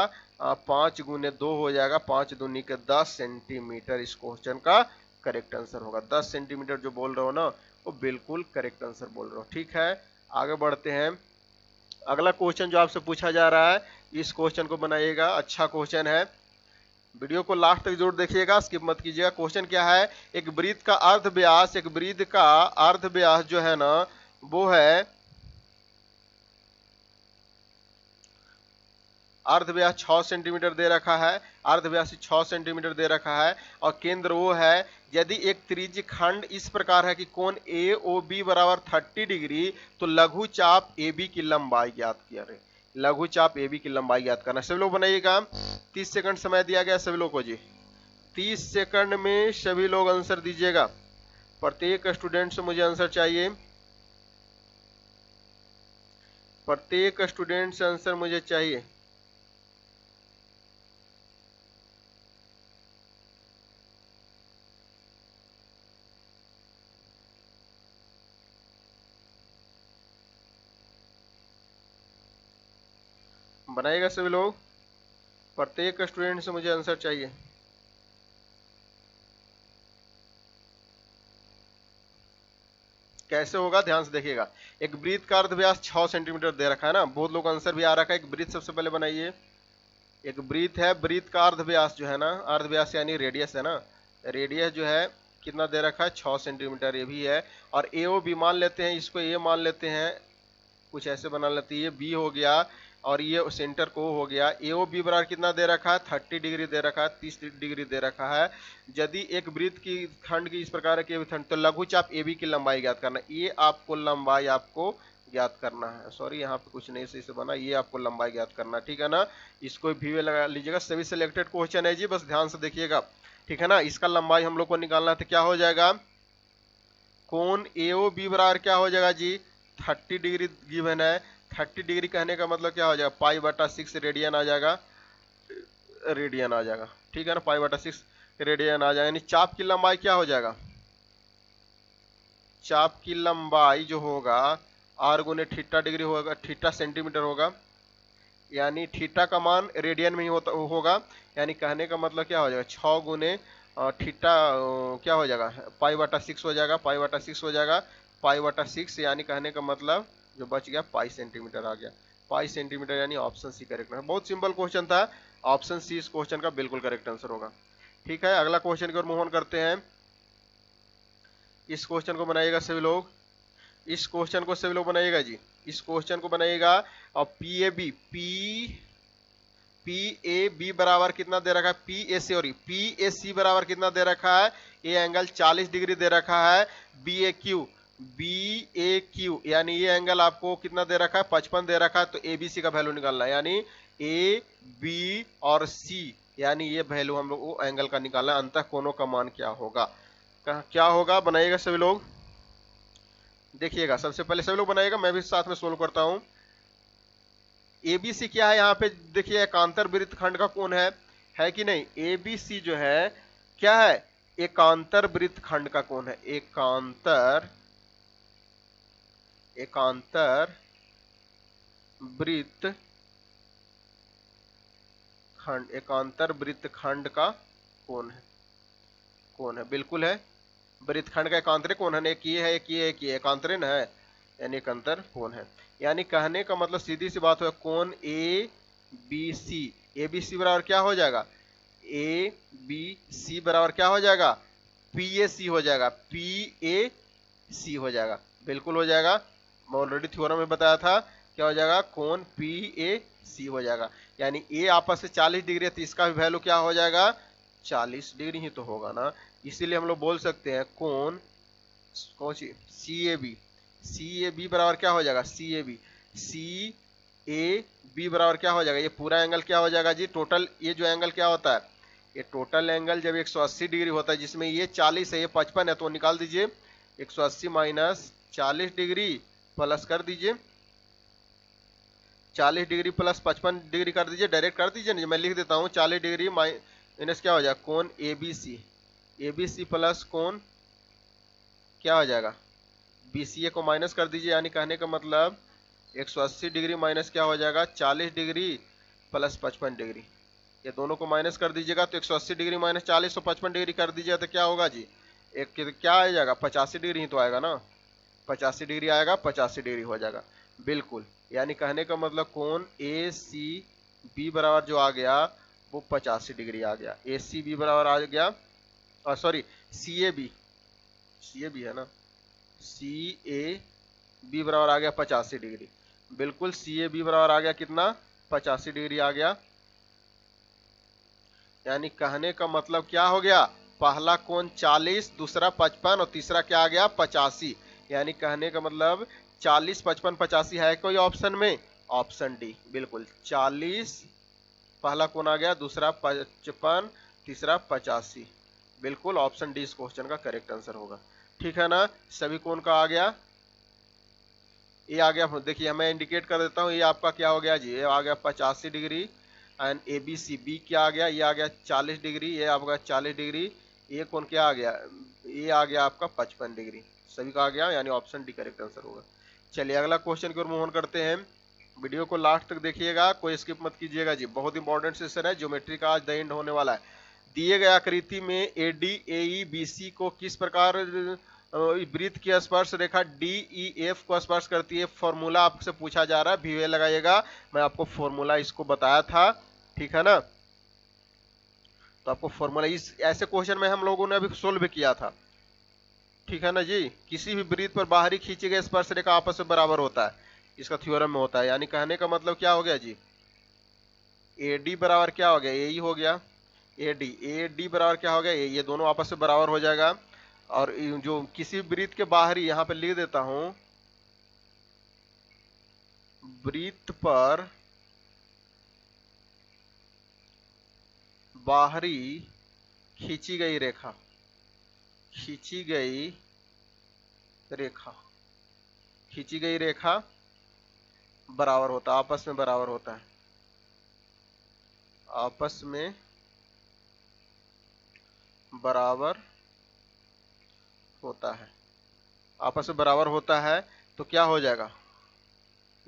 5 गुने 2 हो जाएगा, 5 दूनी के 10 सेंटीमीटर इस क्वेश्चन का करेक्ट आंसर होगा। 10 सेंटीमीटर जो बोल रहे हो ना, वो बिल्कुल करेक्ट आंसर बोल रहे हो, ठीक है। आगे बढ़ते हैं, अगला क्वेश्चन जो आपसे पूछा जा रहा है, इस क्वेश्चन को बनाइएगा, अच्छा क्वेश्चन है, वीडियो को लास्ट तक जरूर देखिएगा, स्किप मत कीजिएगा। क्वेश्चन क्या है, एक वृत्त का अर्ध व्यास, एक वृत्त का अर्ध व्यास जो है ना, वो है अर्धव्यास 6 सेंटीमीटर दे रखा है, अर्धव्यास 6 सेंटीमीटर दे रखा है, और केंद्र वो है, यदि एक त्रिज्य खंड इस प्रकार है कि कोण AOB बराबर 30 डिग्री, तो लघु चाप AB की लंबाई ज्ञात किया रहे, लघु चाप AB की लंबाई ज्ञात करना। सभी लोग बनाइएगा, 30 सेकंड समय दिया गया सभी लोग को जी, 30 सेकंड में सभी लोग आंसर दीजिएगा, प्रत्येक स्टूडेंट से मुझे आंसर चाहिए, प्रत्येक स्टूडेंट से आंसर मुझे चाहिए। बनाइएगा सभी लोग, प्रत्येक स्टूडेंट से मुझे आंसर चाहिए। कैसे होगा, ध्यान से देखिएगा, एक वृत्त का अर्धव्यास 6 सेंटीमीटर दे रखा है ना, बहुत लोग आंसर भी आ रखा है। एक वृत्त सबसे पहले बनाइए, एक वृत्त है, वृत्त का अर्धव्यास जो है ना, अर्धव्यास यानी रेडियस है ना, रेडियस जो है कितना दे रखा है, 6 सेंटीमीटर ये भी है, और AOB मान लेते हैं, इसको A मान लेते हैं, कुछ ऐसे बना लेते हैं, ये B हो गया, और ये सेंटर को हो गया। AOB बराबर कितना दे रखा है, 30 डिग्री दे रखा है, 30 डिग्री दे रखा है। यदि एक वृत्त की खंड की इस प्रकार के खंड, तो लघु चाप AB की लंबाई ज्ञात करना, ये आपको लंबाई आपको ज्ञात करना है, सॉरी यहाँ पे कुछ नहीं सही से बना, ये आपको लंबाई ज्ञात करना, ठीक है ना। इसको भी लगा लीजिएगा, सभी सिलेक्टेड क्वेश्चन है जी, बस ध्यान से देखिएगा, ठीक है ना। इसका लंबाई हम लोग को निकालना है, तो क्या हो जाएगा, कोण AOB बराबर क्या हो जाएगा जी, 30 डिग्री गिवन है, 30 डिग्री कहने का मतलब क्या हो जाएगा, π/6 रेडियन आ जाएगा, रेडियन आ जाएगा, ठीक है ना, π/6 रेडियन आ जाएगा, यानी चाप की लंबाई क्या हो जाएगा, चाप की लंबाई जो होगा आर गुने थीटा डिग्री होगा, थीटा सेंटीमीटर होगा, यानी थीटा का मान रेडियन में ही होगा। यानी कहने का मतलब क्या हो जाएगा, 6 गुने थीटा क्या हो जाएगा, पाई बटा 6 हो जाएगा, पाई बटा 6 हो जाएगा, पाई बटा 6, यानी कहने का मतलब जो बच गया पाई सेंटीमीटर आ गया। पाई सेंटीमीटर यानी ऑप्शन सी करेक्ट है। बहुत सिंपल क्वेश्चन था, ऑप्शन सी इस क्वेश्चन का बिल्कुल करेक्ट आंसर होगा। ठीक है, अगला क्वेश्चन की ओर मूव ऑन करते हैं। इस क्वेश्चन को बनाइएगा सभी लोग, इस क्वेश्चन को सभी लोग बनाइएगा जी, इस क्वेश्चन को बनाइएगा। और पी ए बी बराबर कितना दे रखा है, पी ए सी बराबर कितना दे रखा है, ये एंगल 40 डिग्री दे रखा है। बी ए क्यू यानी ये एंगल आपको कितना दे रखा है, 55 दे रखा है। तो ए बी सी का वैल्यू निकालना है, यानी ए बी और सी यानी ये वैल्यू हम लोग वो एंगल का निकालना है, अंतः कोणों का मान क्या होगा। क्या होगा, बनाइएगा सभी लोग, देखिएगा। सबसे पहले सभी लोग बनाइएगा, मैं भी साथ में सोल्व करता हूं। एबीसी क्या है, यहाँ पे देखिए एकांतर वृत्त खंड का कोण है कि नहीं। एबीसी जो है क्या है, एकांतर वृत्त खंड का कोण है। एकांतर वृत्त खंड, एकांतर वृत्त खंड का कोण है, बिल्कुल है। वृत्तखंड का एकांतरे कोण है, एक ये है, एक ये है, एक ये एकांतरे न है, यानी एकांतर कोण है। यानी कहने का मतलब सीधी सी बात है, कोण ए बी सी, ए बी सी बराबर क्या हो जाएगा, ए बी सी बराबर क्या हो जाएगा, पी ए सी हो जाएगा, पी ए सी हो जाएगा, बिल्कुल हो जाएगा। मैं ऑलरेडी थ्योरम में बताया था, क्या हो जाएगा, कोण पी ए सी हो जाएगा। यानी ए आपस से 40 डिग्री है, तो इसका भी वैल्यू क्या हो जाएगा, 40 डिग्री ही तो होगा ना। इसीलिए हम लोग बोल सकते हैं कोण सी ए बी बराबर क्या हो जाएगा, सी ए बी बराबर क्या हो जाएगा, ये पूरा एंगल क्या हो जाएगा जी, टोटल ये जो एंगल क्या होता है, ये टोटल एंगल जब 180 डिग्री होता है, जिसमें ये 40 है ये 55 है, तो निकाल दीजिए 180 माइनस 40 डिग्री प्लस कर दीजिए 40 डिग्री प्लस 55 डिग्री कर दीजिए, डायरेक्ट कर दीजिए ना, मैं लिख देता हूँ 40 डिग्री माइनस क्या हो जाएगा, कोण ए बी सी प्लस कोण क्या हो जाएगा, बीसीए को माइनस कर दीजिए। यानी कहने का मतलब 180 डिग्री माइनस क्या हो जाएगा, 40 डिग्री प्लस 55 डिग्री, ये दोनों को माइनस कर दीजिएगा। तो 180 डिग्री माइनस 40 तो 55 डिग्री कर दीजिएगा, तो क्या होगा जी, एक क्या आ जाएगा, 85 डिग्री ही तो आएगा ना, 85 डिग्री आएगा, 85 डिग्री हो जाएगा, बिल्कुल। यानी कहने का मतलब कोण ए सी बी बराबर जो आ गया वो 85 डिग्री आ गया, ए सी बी बराबर आ गया, सॉरी सी ए बी है ना, सी ए बी बराबर आ गया 85 डिग्री, बिल्कुल सी ए बी बराबर आ गया कितना, 85 डिग्री आ गया। यानी कहने का मतलब क्या हो गया, पहला कोण 40, दूसरा 55 और तीसरा क्या आ गया 85। यानी कहने का मतलब 40 55 85 है कोई ऑप्शन में, ऑप्शन डी, बिल्कुल 40 पहला कोण आ गया, दूसरा 55, तीसरा 85, बिल्कुल ऑप्शन डी इस क्वेश्चन का करेक्ट आंसर होगा। ठीक है ना, सभी कोण का आ गया, ये आ गया, देखिए मैं इंडिकेट कर देता हूँ, ये आपका क्या हो गया जी, ये आ गया 85 degree, and A B C B क्या आ गया, ये आ गया 40 डिग्री, ये आपका 40 डिग्री, ये कौन क्या आ गया, ये आ गया आपका 55 डिग्री, सभी का आ गया, यानी ऑप्शन डी करेक्ट आंसर होगा। चलिए अगला क्वेश्चन की ओर मूव ऑन करते हैं। वीडियो को लास्ट तक देखिएगा, कोई स्किप मत कीजिएगा जी, बहुत इंपॉर्टेंट सेशन है, ज्योमेट्री का आज द एंड होने वाला है। दिए गए आकृति में A D A E B C को किस प्रकार वृत्त की स्पर्श रेखा डी ई एफ को स्पर्श करती है, फॉर्मूला आपसे पूछा जा रहा है, वीवे लगाइएगा, मैं आपको फॉर्मूला इसको बताया था, ठीक है ना। तो आपको फॉर्मूला इस ऐसे क्वेश्चन में हम लोगों ने अभी सोल्व किया था, ठीक है ना जी। किसी भी वृत्त पर बाहरी खींची गई स्पर्श रेखा आपस में बराबर होता है, इसका थ्योरम में होता है। यानी कहने का मतलब क्या हो गया जी, ए डी बराबर क्या हो गया, ए ई हो गया, ए डी बराबर क्या हो गया, ये दोनों आपस में बराबर हो जाएगा। और जो किसी वृत्त के बाहरी, यहां पे लिख देता हूं, वृत्त पर बाहरी खींची गई रेखा, खींची गई रेखा, खींची गई रेखा बराबर होता है, आपस में बराबर होता है, आपस में बराबर होता है, आपस में बराबर होता है तो क्या हो जाएगा,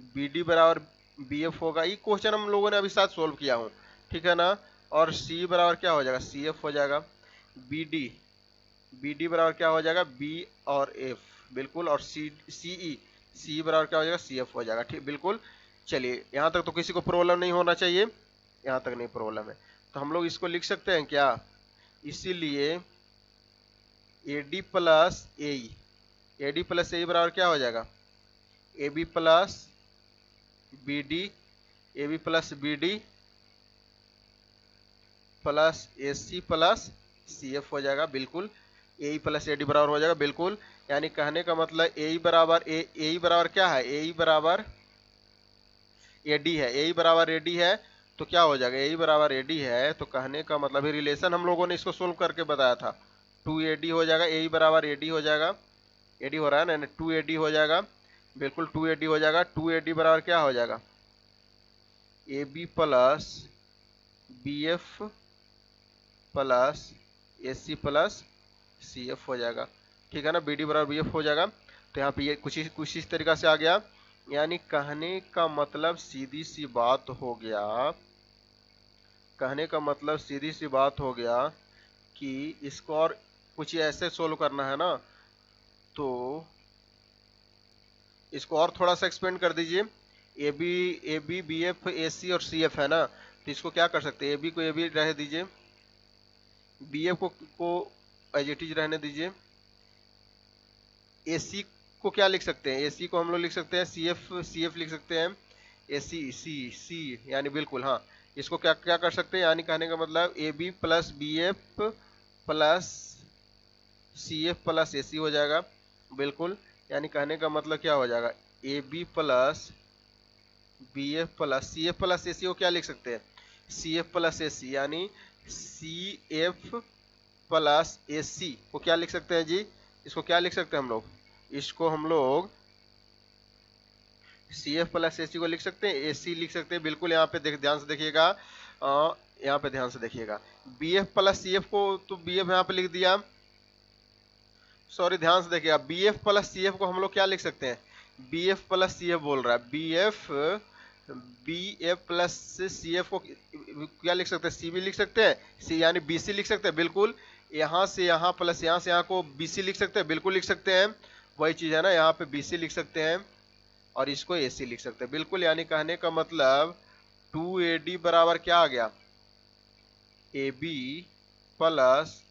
बी डी बराबर बी एफ होगा। ये क्वेश्चन हम लोगों ने अभी साथ सोल्व किया हूँ, ठीक है ना। और सी बराबर क्या हो जाएगा, सी एफ हो जाएगा। बी डी बराबर क्या हो जाएगा, बी और एफ, बिल्कुल। और सी बराबर क्या हो जाएगा, सी एफ हो जाएगा, ठीक, बिल्कुल। चलिए यहाँ तक तो किसी को प्रॉब्लम नहीं होना चाहिए, यहाँ तक नहीं प्रॉब्लम है। तो हम लोग इसको लिख सकते हैं क्या, इसीलिए ए डी प्लस ए बराबर क्या हो जाएगा, A B plus B D, A B plus B D plus A C plus C F हो जाएगा, बिल्कुल। ए प्लस ए डी बराबर हो जाएगा, बिल्कुल। यानी कहने का मतलब ए बराबर क्या है, ए बराबर ए डी है, ए बराबर ए डी है, तो क्या हो जाएगा, ए बराबर ए डी है, तो कहने का मतलब रिलेशन हम लोगों ने इसको सोल्व करके बताया था, 2AD हो जाएगा, ए बराबर ए डी हो जाएगा, ए डी हो रहा है ना, 2AD हो जाएगा, बिल्कुल 2AD हो जाएगा। 2AD बराबर क्या हो जाएगा, A B plus B F plus A C plus C F हो जाएगा, ठीक है ना। बी डी बराबर बी एफ हो जाएगा। तो यहाँ पे ये कुछ इस तरीका से आ गया। यानी कहने का मतलब सीधी सी बात हो गया, कहने का मतलब सीधी सी बात हो गया कि इसको और कुछ ऐसे सोल्व करना है ना, तो इसको और थोड़ा सा एक्सपेंड कर दीजिए। A B B F A C और सी एफ है ना, तो इसको क्या कर सकते हैं, ए बी को ए बी रह दीजिए, बी एफ को एज इट इज रहने दीजिए, ए सी को क्या लिख सकते हैं, ए सी को हम लोग लिख सकते हैं सी एफ लिख सकते हैं, ए सी यानी बिल्कुल हाँ। इसको क्या क्या कर सकते हैं, यानी कहने का मतलब A B plus B F plus C F plus A C हो जाएगा, बिल्कुल। यानी कहने का मतलब क्या हो जाएगा, A B plus B F plus A C को क्या लिख सकते हैं, सी एफ प्लस ए सी, यानी सी एफ प्लस ए सी को क्या लिख सकते हैं जी, इसको क्या लिख सकते हैं हम लोग, इसको हम लोग सी एफ प्लस ए सी को लिख सकते हैं, ए सी लिख सकते हैं, बिल्कुल। यहाँ पे ध्यान से देखिएगा, यहाँ पे ध्यान से देखिएगा, B F plus C F को तो बी एफ यहाँ पे लिख दिया, सॉरी ध्यान से देखिएगा, B F plus C F को हम लोग क्या लिख सकते हैं, B F plus C F बोल रहा है, B F plus C F को क्या लिख सकते हैं, सी बी लिख सकते हैं, सी यानी बी सी लिख सकते हैं, बिल्कुल। यहाँ से यहाँ प्लस यहाँ से यहाँ को बी सी लिख सकते हैं, बिल्कुल लिख सकते हैं, वही चीज़ है ना, यहाँ पे बी सी लिख सकते हैं और इसको ए सी लिख सकते हैं, बिल्कुल। यानी कहने का मतलब 2AD बराबर क्या आ गया, A B plus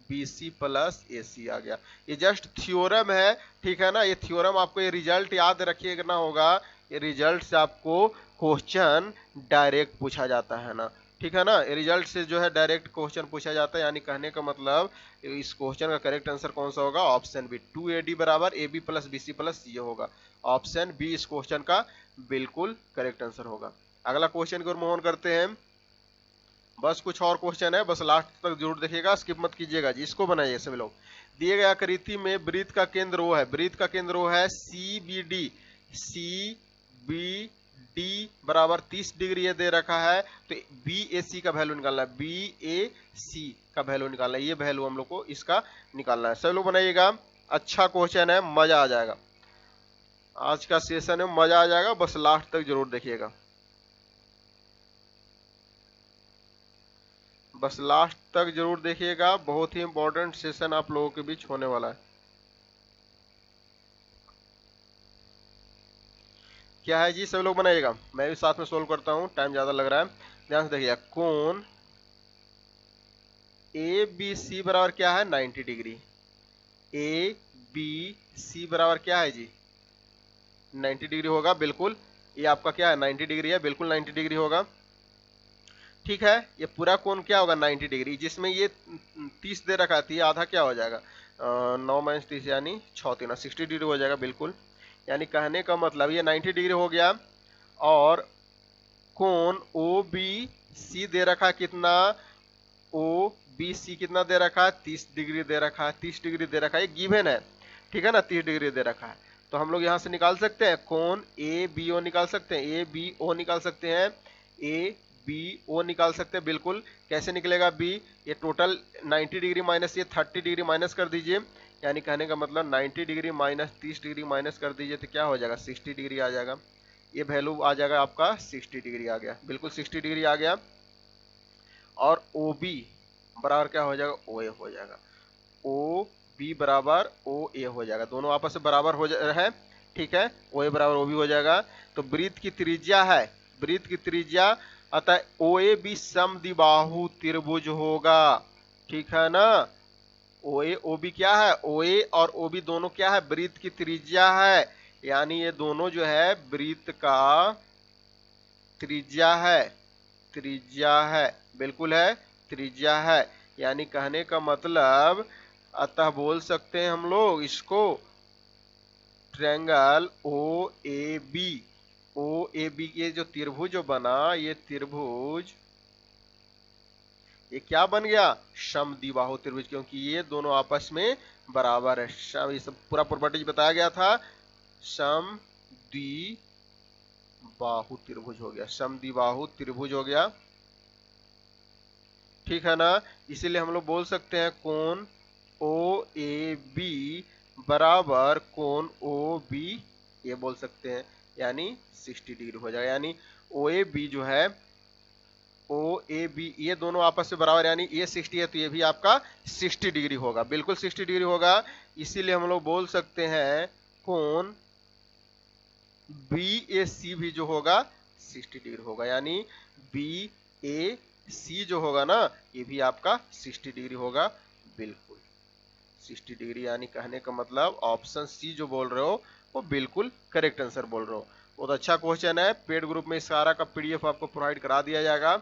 B C plus A C आ गया। ये जस्ट थ्योरम है, ठीक है ना, ये थ्योरम आपको ये रिजल्ट याद रखिएगा होगा, ये रिजल्ट से आपको क्वेश्चन डायरेक्ट पूछा जाता है ना, ठीक है ना। रिजल्ट से जो है डायरेक्ट क्वेश्चन पूछा जाता है, यानी कहने का मतलब इस क्वेश्चन का करेक्ट आंसर कौन सा होगा, ऑप्शन बी, 2AD बराबर A B plus B C plus C होगा, ऑप्शन बी इस क्वेश्चन का बिल्कुल करेक्ट आंसर होगा। अगला क्वेश्चन की ओर मूव ऑन करते हैं। बस कुछ और क्वेश्चन है, बस लास्ट तक जरूर देखिएगा, स्किप मत कीजिएगा जी, इसको बनाइए सभी लोग। दिए गए आकृति में वृत्त का केंद्र वो है, वृत्त का केंद्र वो है सी बी डी बराबर 30 डिग्री ये दे रखा है, तो बी ए सी का वैल्यू निकालना है, बी ए सी का वैल्यू निकालना है, ये वैल्यू हम लोग को इसका निकालना है। सभी लोग बनाइएगा, अच्छा क्वेश्चन है, मजा आ जाएगा, आज का सेशन है, मजा आ जाएगा, बस लास्ट तक जरूर देखिएगा, बस लास्ट तक जरूर देखिएगा, बहुत ही इंपॉर्टेंट सेशन आप लोगों के बीच होने वाला है। क्या है जी, सभी लोग बनाइएगा, मैं भी साथ में सोल्व करता हूँ, टाइम ज्यादा लग रहा है, ध्यान से देखिएगा। कोण ए बी सी बराबर क्या है, 90 डिग्री, ए बी सी बराबर क्या है जी, 90 डिग्री होगा, बिल्कुल। ये आपका क्या है, 90 डिग्री है, बिल्कुल 90 डिग्री होगा, ठीक है। ये पूरा कोण क्या होगा, 90 डिग्री, जिसमें ये 30 दे रखा थी, आधा क्या हो जाएगा, 9 - 30 यानी 6 3 60 डिग्री हो जाएगा, बिल्कुल। यानी कहने का मतलब ये 90 डिग्री हो गया, और कोण ओ बी सी दे रखा है कितना, ओ बी सी कितना दे रखा है, 30 डिग्री दे रखा है, 30 डिग्री दे रखा है, ये गिवन है, ठीक है ना, 30 डिग्री दे रखा है। तो हम लोग यहाँ से निकाल सकते हैं कोण ए बी ओ निकाल सकते हैं, ए बी ओ निकाल सकते हैं, ए बी ओ निकाल सकते हैं, बिल्कुल। कैसे निकलेगा बी, ये टोटल 90 डिग्री माइनस ये 30 डिग्री माइनस कर दीजिए, यानी कहने का मतलब 90 डिग्री माइनस 30 डिग्री माइनस कर दीजिए तो क्या हो जाएगा, 60 डिग्री आ जाएगा। ये वैल्यू आ जाएगा आपका 60 डिग्री आ गया, बिल्कुल 60 डिग्री आ गया। और ओ बी बराबर क्या हो जाएगा, ओ ए हो जाएगा। ओ बी बराबर ओ ए हो जाएगा, दोनों आपस में बराबर हो है, ठीक है। ओ ए बराबर ओ बी हो जाएगा। तो वृत्त की त्रिज्या है, वृत्त की त्रिज्या, अतः ओ ए बी समद्विबाहु त्रिभुज होगा, ठीक है ना। ओ ए ओ बी क्या है, ओ ए और ओ बी दोनों क्या है, वृत्त की त्रिज्या है, यानी ये दोनों जो है वृत्त का त्रिज्या है, त्रिज्या है, बिल्कुल है, त्रिज्या है। यानी कहने का मतलब, अतः बोल सकते हैं हम लोग इसको triangle O A B, O A B, ये जो त्रिभुज बना, ये त्रिभुज ये क्या बन गया, समद्विबाहु त्रिभुज, क्योंकि ये दोनों आपस में बराबर है। ये सब पूरा प्रॉपर्टीज बताया गया था, समद्विबाहु त्रिभुज हो गया, समद्विबाहु त्रिभुज हो गया, ठीक है ना। इसीलिए हम लोग बोल सकते हैं कोण ओ ए बी बराबर कोण ओ बी, ये बोल सकते हैं, यानी 60 डिग्री हो जाएगा। यानी ओ ए बी जो है, ओ ए बी, ये दोनों आपस में बराबर, यानी ये 60 है तो ये भी आपका 60 डिग्री होगा, बिल्कुल 60 डिग्री होगा। इसीलिए हम लोग बोल सकते हैं कोण बी ए सी भी जो होगा 60 डिग्री होगा, यानी बी ए सी जो होगा ना, ये भी आपका 60 डिग्री होगा, बिल्कुल 60 डिग्री। यानी कहने का मतलब ऑप्शन सी जो बोल रहे हो वो बिल्कुल करेक्ट आंसर बोल रहे हो। बहुत अच्छा क्वेश्चन है, पेड ग्रुप में इस सारा का पीडीएफ आपको प्रोवाइड करा दिया जाएगा।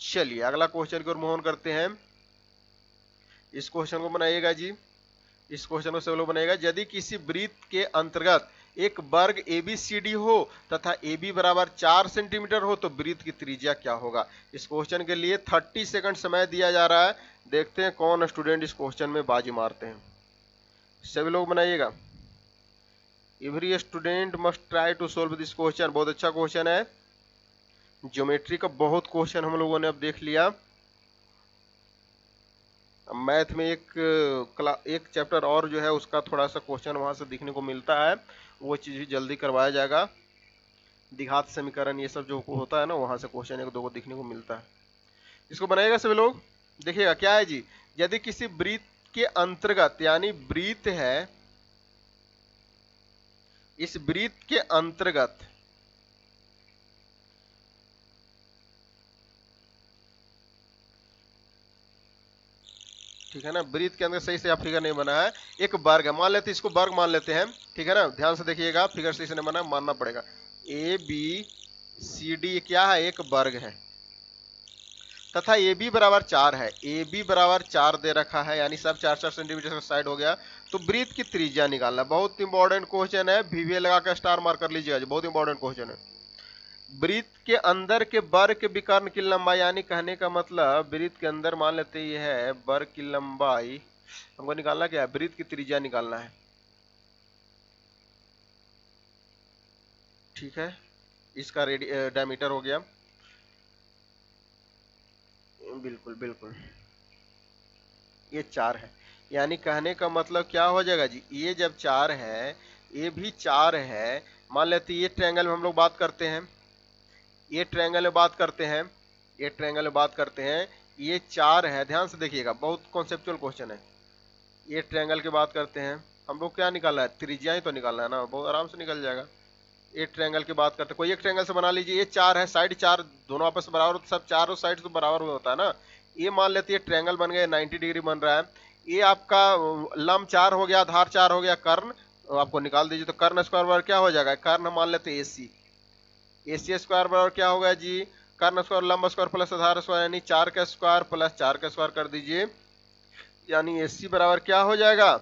चलिए अगला क्वेश्चन की ओर मूव ऑन करते हैं। इस क्वेश्चन को बनाइएगा जी, इस क्वेश्चन को सब लोग बनाएगा। यदि किसी वृत्त के अंतर्गत एक वर्ग ABCD हो तथा AB बराबर 4 सेंटीमीटर हो तो वृत्त की त्रिज्या क्या होगा। इस क्वेश्चन के लिए 30 सेकंड समय दिया जा रहा है, देखते हैं कौन स्टूडेंट इस क्वेश्चन में बाजी मारते हैं। सभी लोग बनाइएगा, every student must try to solve this question. बहुत अच्छा क्वेश्चन है, ज्योमेट्री का बहुत क्वेश्चन हम लोगों ने अब देख लिया। मैथ में एक चैप्टर और जो है उसका थोड़ा सा क्वेश्चन वहां से दिखने को मिलता है, वो चीज़ भी जल्दी करवाया जाएगा। द्विघात समीकरण ये सब जो होता है ना, वहां से क्वेश्चन एक दो को दिखने को मिलता है। इसको बनाएगा सभी लोग, देखिएगा क्या है जी। यदि किसी वृत्त के अंतर्गत, यानी वृत्त है, इस वृत्त के अंतर्गत ठीक है ना, वृत्त के अंदर सही से आप फिगर नहीं बना है, एक वर्ग है, मान लेते हैं इसको वर्ग मान लेते हैं, ठीक है ना। ध्यान से देखिएगा, फिगर सही से नहीं बना, मानना पड़ेगा। ABCD क्या है, एक वर्ग है, तथा AB बराबर 4 है, AB बराबर 4 दे रखा है, यानी सब 4-4 सेंटीमीटर का साइड हो गया। तो वृत्त की त्रिज्या निकालना, बहुत इंपॉर्टेंट क्वेश्चन है, VVA लगा कर स्टार मार्क कर लीजिएगा, बहुत इंपॉर्टेंट क्वेश्चन है। वृत्त के अंदर के वर्ग के विकर्ण की लंबाई, यानी कहने का मतलब वृत्त के अंदर मान लेते ये है वर्ग की लंबाई, हमको निकालना क्या है, वृत्त की त्रिज्या निकालना है, ठीक है। इसका डायमीटर हो गया, बिल्कुल बिल्कुल, ये 4 है। यानी कहने का मतलब क्या हो जाएगा जी, ये जब 4 है, ये भी 4 है, मान लेते ये ट्रायंगल में हम लोग बात करते हैं, ये ट्रायंगल में बात करते हैं, ये ट्रायंगल में बात करते हैं, ये 4 है, ध्यान से देखिएगा, बहुत कॉन्सेप्चुअल क्वेश्चन है। ये ट्रायंगल की बात करते हैं, हम लोग क्या निकालना है, त्रिज्या ही तो निकालना है ना, बहुत आराम से निकल जाएगा। ये ट्रायंगल की बात करते हैं, कोई एक ट्रायंगल से बना लीजिए, ये 4 है, साइड 4 दोनों आपस में बराबर, सब चारों साइड तो बराबर में होता है ना। ये मान लेते हैं ट्रायंगल बन गया, 90 डिग्री बन रहा है। ये आपका लंब 4 हो गया, आधार 4 हो गया, कर्ण आपको निकाल दीजिए, तो कर्ण स्क्वायर बराबर क्या हो जाएगा, कर्ण मान लेते हैं AC, AC स्क्वायर बराबर क्या होगा जी, कर्ण स्क्वायर लंब स्क्वायर प्लस आधार स्क्वायर, यानी 4 का स्क्वायर प्लस 4 का स्क्वायर कर दीजिए, यानी AC बराबर क्या हो जाएगा,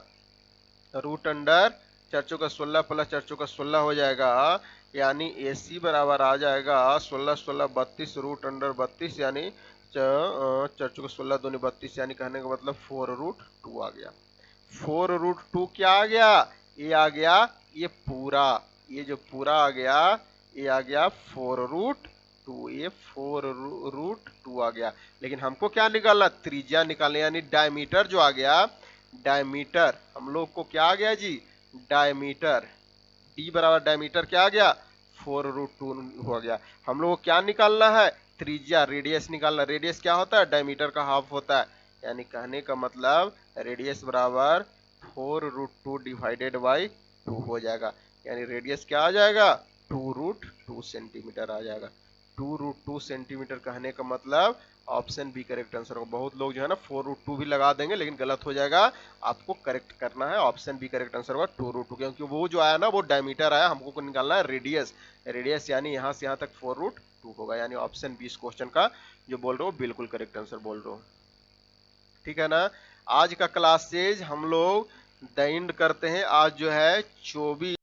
रूट अंडर 4 चौका 16 प्लस 4 चौका 16 हो जाएगा, यानी AC बराबर आ जाएगा 16 16 32 रूट अंडर 32, यानी 4 चौका 16 दूनी 32, यानी कहने का मतलब 4√2 आ गया। 4√2 क्या आ गया, ये आ गया, ये पूरा, ये जो पूरा आ गया, ये आ गया 4√2, ये 4√2 आ गया। लेकिन हमको क्या निकालना, त्रिज्या निकालना, यानी डायमीटर जो आ गया, डायमीटर, हम लोग को क्या आ गया जी, डायमीटर, डी बराबर डायमीटर क्या आ गया, 4√2 हो गया। हम लोग को क्या निकालना है, त्रिज्या, रेडियस निकालना। रेडियस क्या होता है, डायमीटर का हाफ होता है, यानी कहने का मतलब रेडियस बराबर 4√2 डिवाइडेड बाई 2 हो जाएगा, यानी रेडियस क्या आ जाएगा, 2√2 सेंटीमीटर आ जाएगा। 2√2 सेंटीमीटर कहने का मतलब ऑप्शन बी करेक्ट आंसर होगा। बहुत लोग जो है ना 4√2 भी लगा देंगे, लेकिन गलत हो जाएगा, आपको करेक्ट करना है, ऑप्शन बी करेक्ट आंसर होगा 2√2, क्योंकि वो जो आया ना वो डायमीटर आया, हमको निकालना है रेडियस। रेडियस यानी यहाँ से यहाँ तक 4√2 होगा, यानी ऑप्शन बी इस क्वेश्चन का जो बोल रहे हो बिल्कुल करेक्ट आंसर बोल रहे हो। ठीक है ना। आज का क्लासेज हम लोग द एंड करते हैं। आज जो है 24